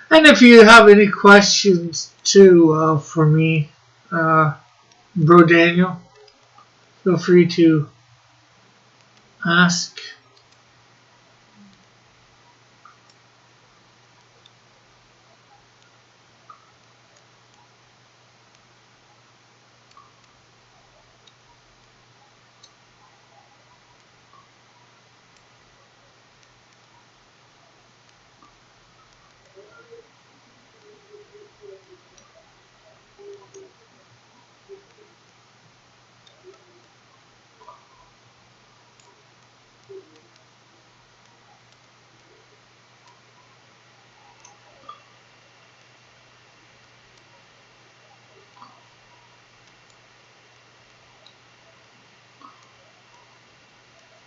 And if you have any questions too for me, Bro Daniel, feel free to ask.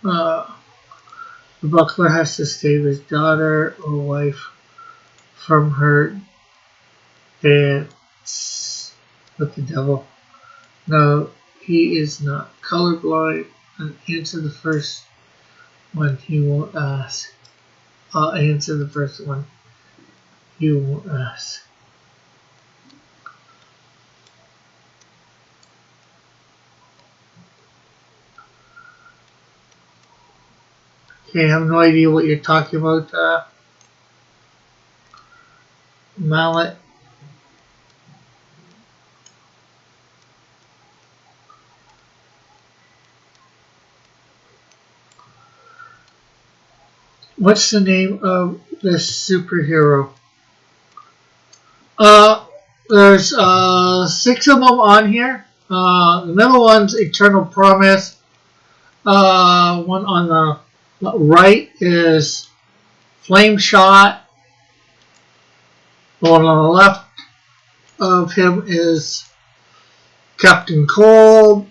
Uh, the buckler has to save his daughter or wife from her dance with the devil. No, he is not colorblind. And answer the first one he won't ask. I'll answer the first one you won't ask. Okay, I have no idea what you're talking about, Mallet. What's the name of this superhero? Uh, there's 6 of them on here. The middle one's Eternal Promise. One on the right is Flame Shot. The one on the left of him is Captain Cold.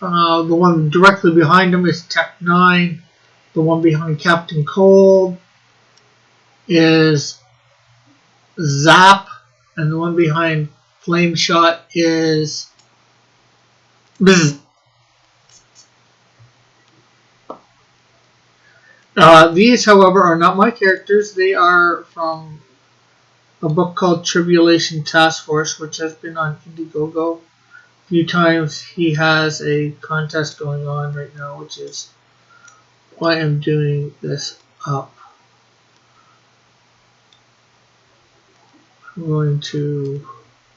The one directly behind him is Tech 9. The one behind Captain Cold is Zap. And the one behind Flame Shot is Bzz. These, however, are not my characters. They are from a book called Tribulation Task Force, which has been on Indiegogo a few times. He has a contest going on right now, which is why I'm doing this up. I'm going to,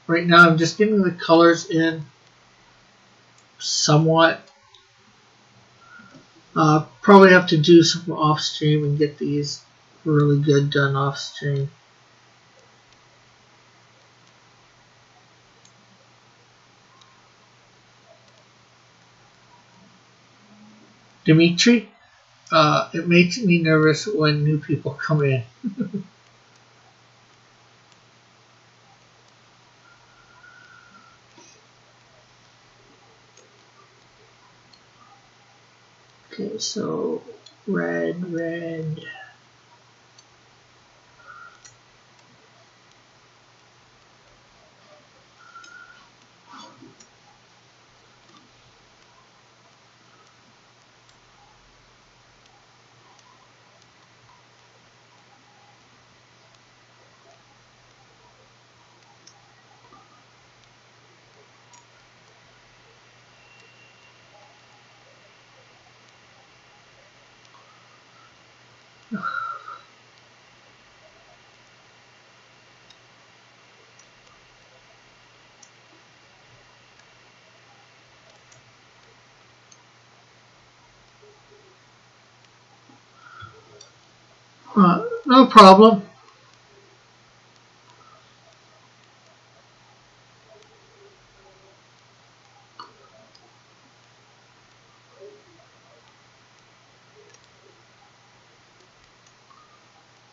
right now I'm just getting the colors in somewhat. Probably have to do some off stream and get these really good done off stream. Dimitri, it makes me nervous when new people come in. Okay, so red. No problem.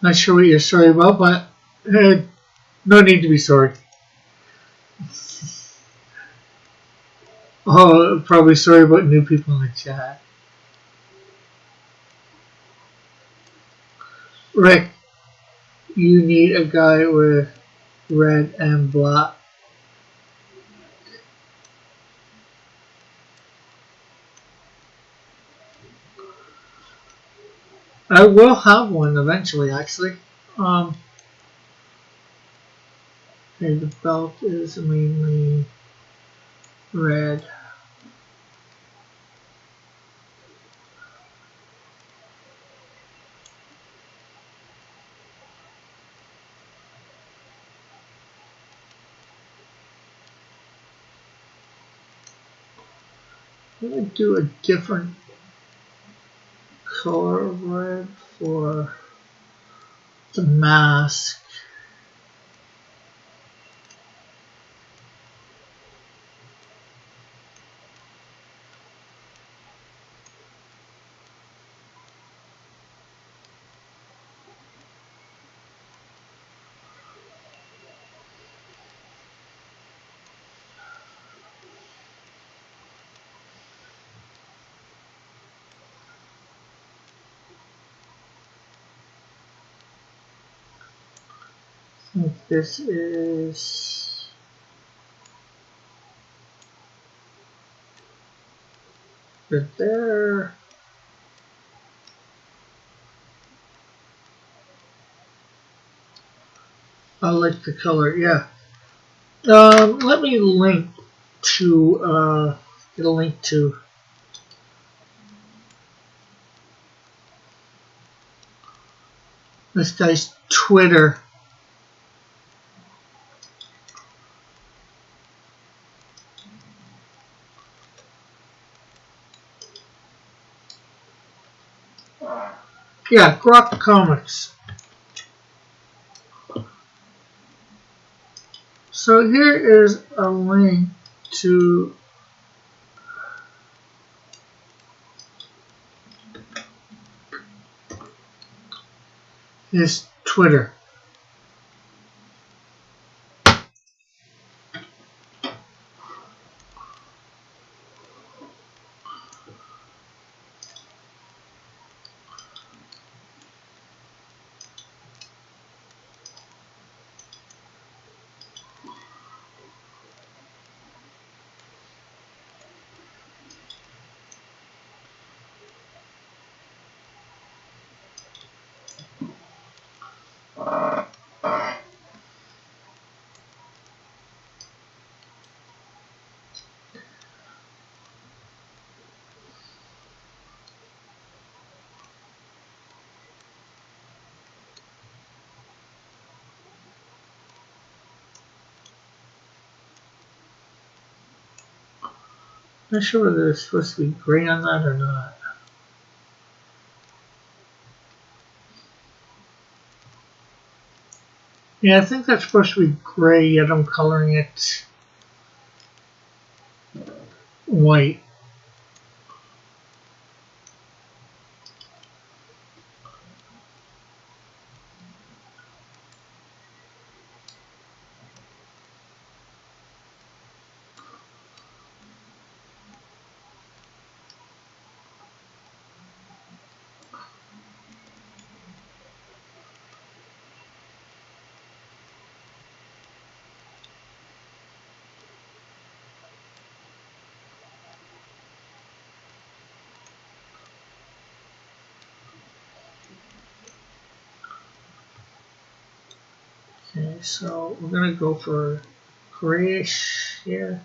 Not sure what you're sorry about, but no need to be sorry. Oh, probably sorry about new people in the chat. Rick, you need a guy with red and black. I will have one eventually, actually. Okay, the belt is mainly red. I'm going to do a different color of red for the mask. I think this is right there. I like the color, yeah. Let me link to get a link to this guy's Twitter. Yeah, Grok Comics. So here is a link to his Twitter. Not sure whether there's supposed to be gray on that or not. Yeah, I think that's supposed to be gray, yet I'm coloring it white. Okay, so we're gonna go for grayish here.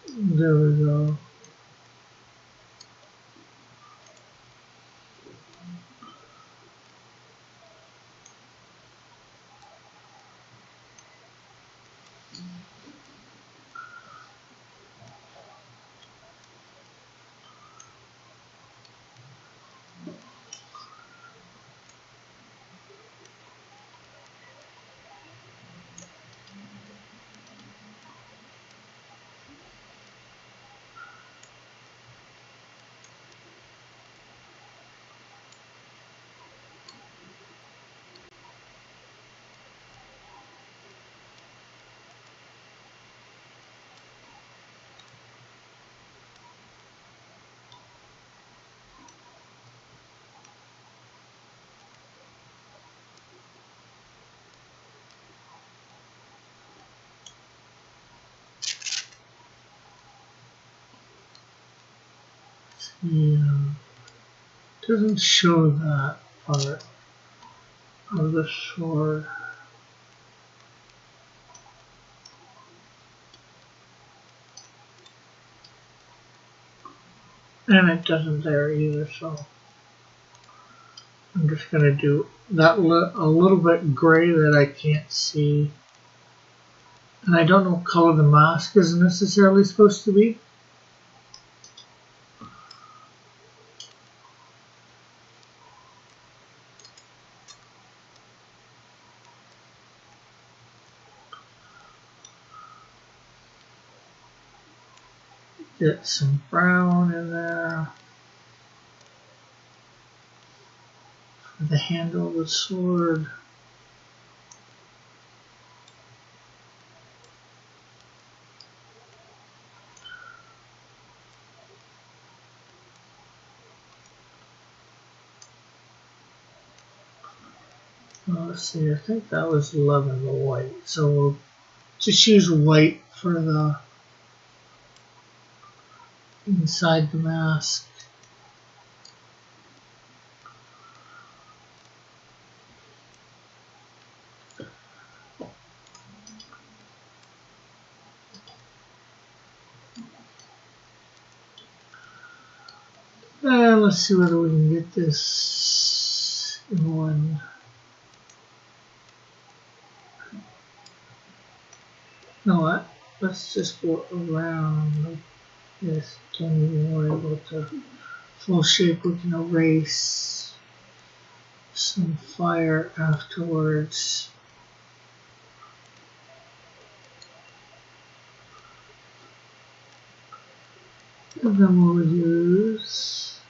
There we go. Yeah, doesn't show that part of the sword. And it doesn't there either, so I'm just going to do that a little bit gray that I can't see. And I don't know what color the mask is necessarily supposed to be. Get some brown in there for the handle of the sword. Let's see, I think that was 11, the white. So we'll just use white for the inside the mask. And let's see whether we can get this in one. You know what? Let's just go around like this. Don't even worry about the full shape. We can erase some fire afterwards. And then we'll use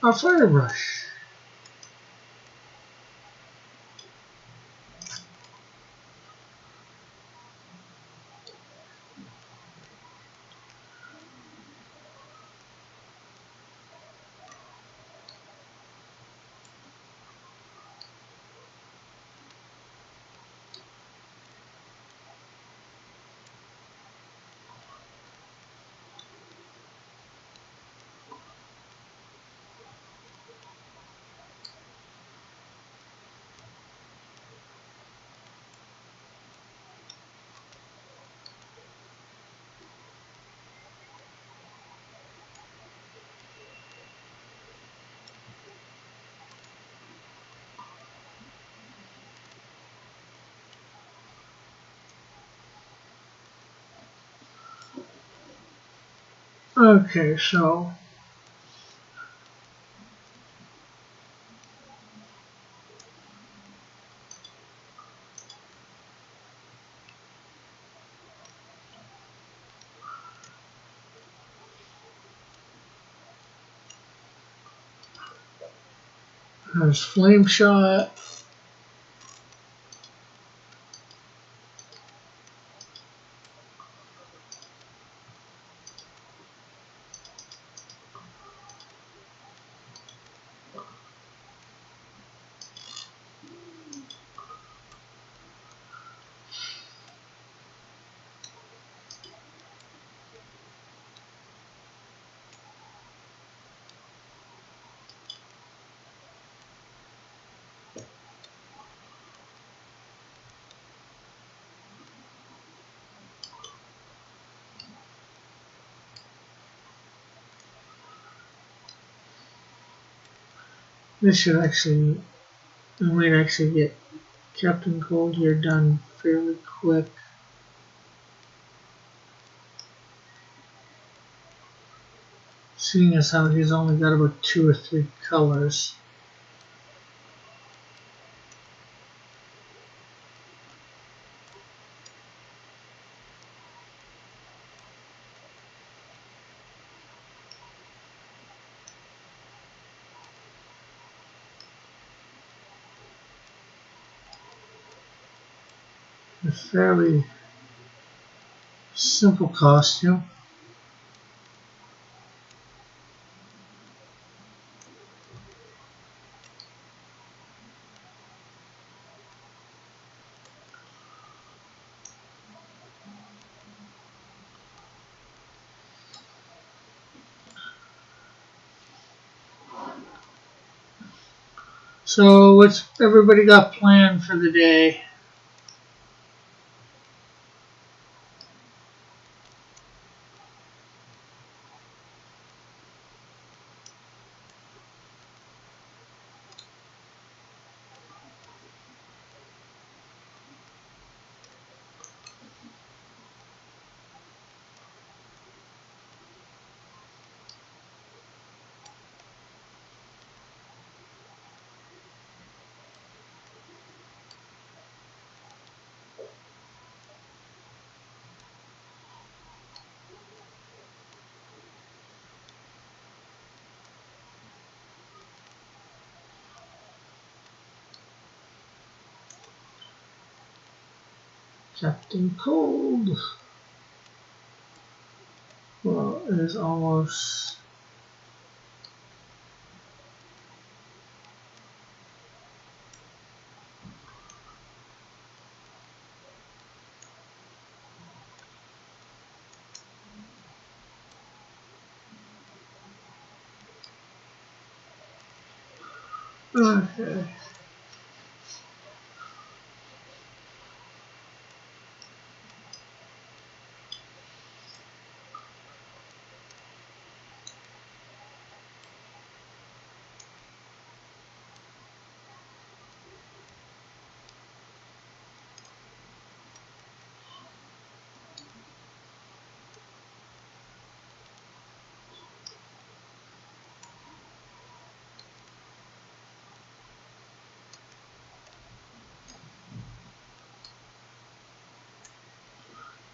our fire brush. Okay, so there's flame shot. This should actually, we might actually get Captain Cold here done fairly quick. Seeing as how he's only got about 2 or 3 colors. A fairly simple costume. So what's everybody got planned for the day? Captain Cold. Well, it is almost. Okay.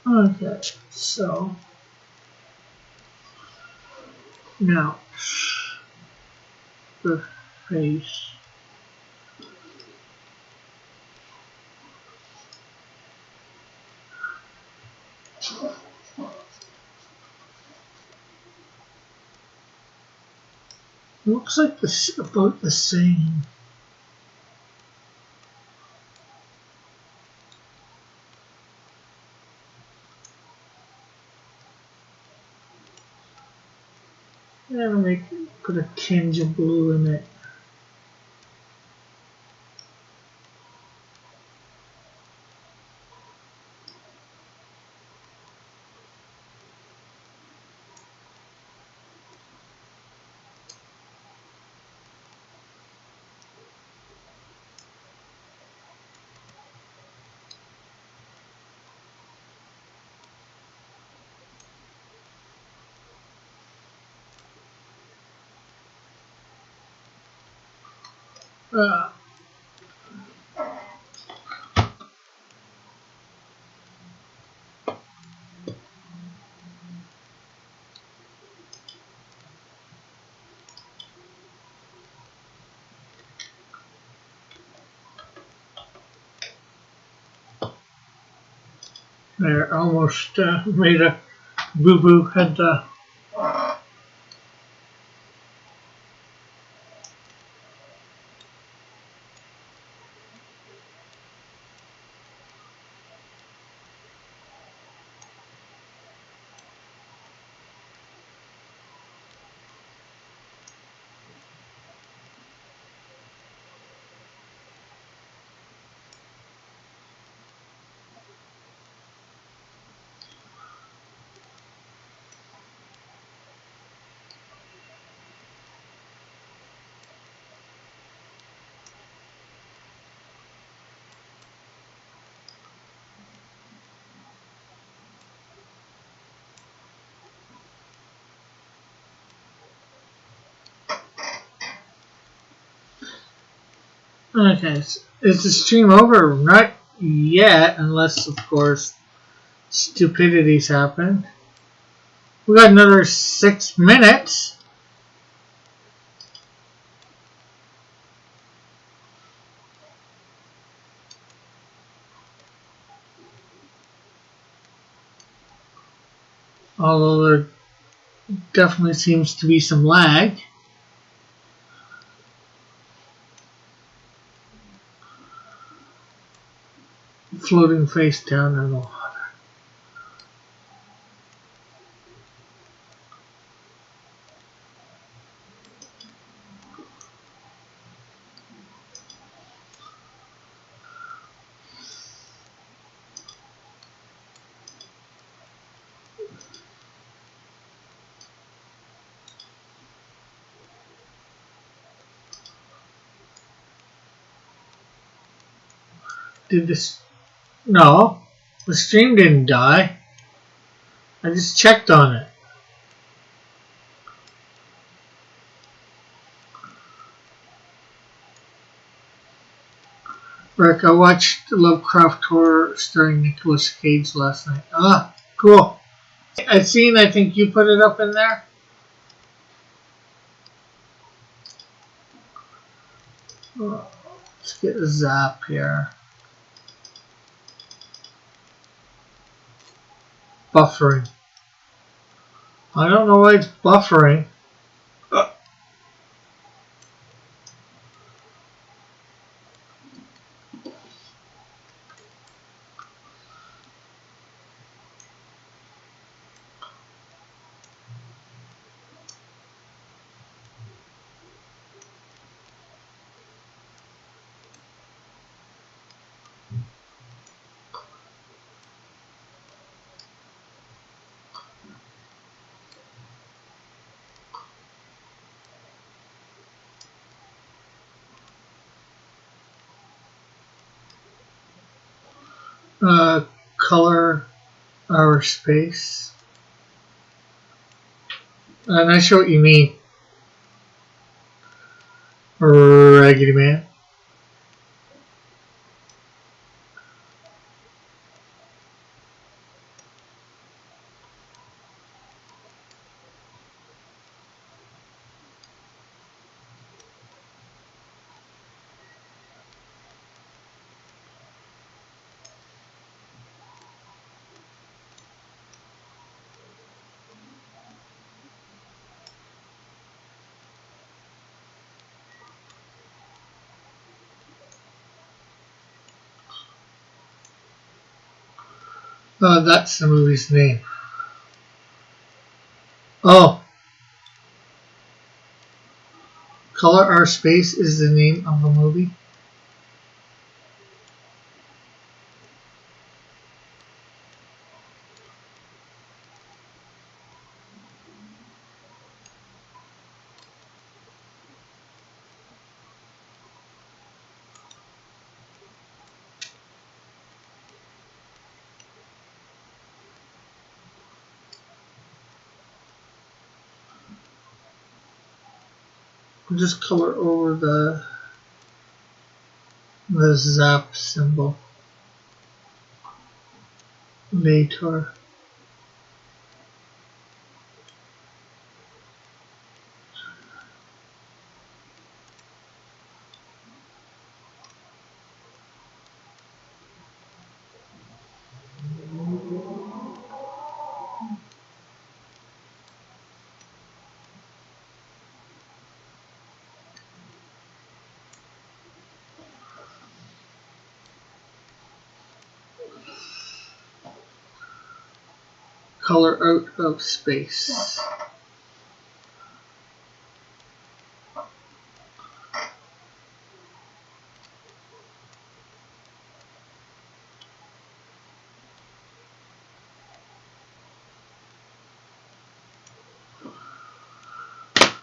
Okay, so now the face. Looks like this about the same. Yeah, put a tinge of blue in it. Uh, there, almost made a boo-boo. Had okay. Is the stream over? Not yet, unless of course stupidities happen. We got another 6 minutes. Although there definitely seems to be some lag. Floating face down in the water. Did this... No. The stream didn't die. I just checked on it. Rick, I watched the Lovecraft Tour starring Nicolas Cage last night. Ah, cool. I think you put it up in there. Oh, let's get a zap here. Buffering. I don't know why it's buffering. Color our space. I'm not sure what you mean. Raggedy Man. That's the movie's name. Oh. Color Our Space is the name of the movie. I'll just color over the zap symbol later. Color out of space.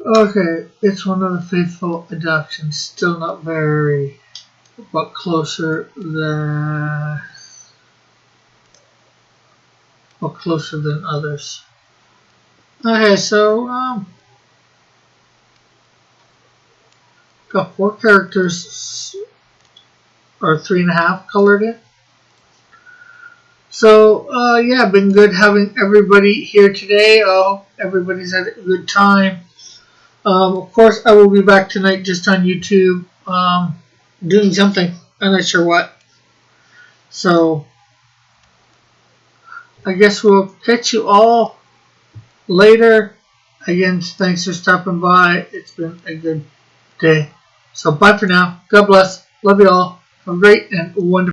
Okay, it's one of the faithful adoptions. Still not very, but closer than others. Okay, so got 4 characters, or 3.5 colored in. So yeah, been good having everybody here today. I hope everybody's had a good time. Of course, I will be back tonight just on YouTube, doing something. I'm not sure what. So I guess we'll catch you all later. Again, thanks for stopping by. It's been a good day. So bye for now. God bless. Love you all. Have a great and wonderful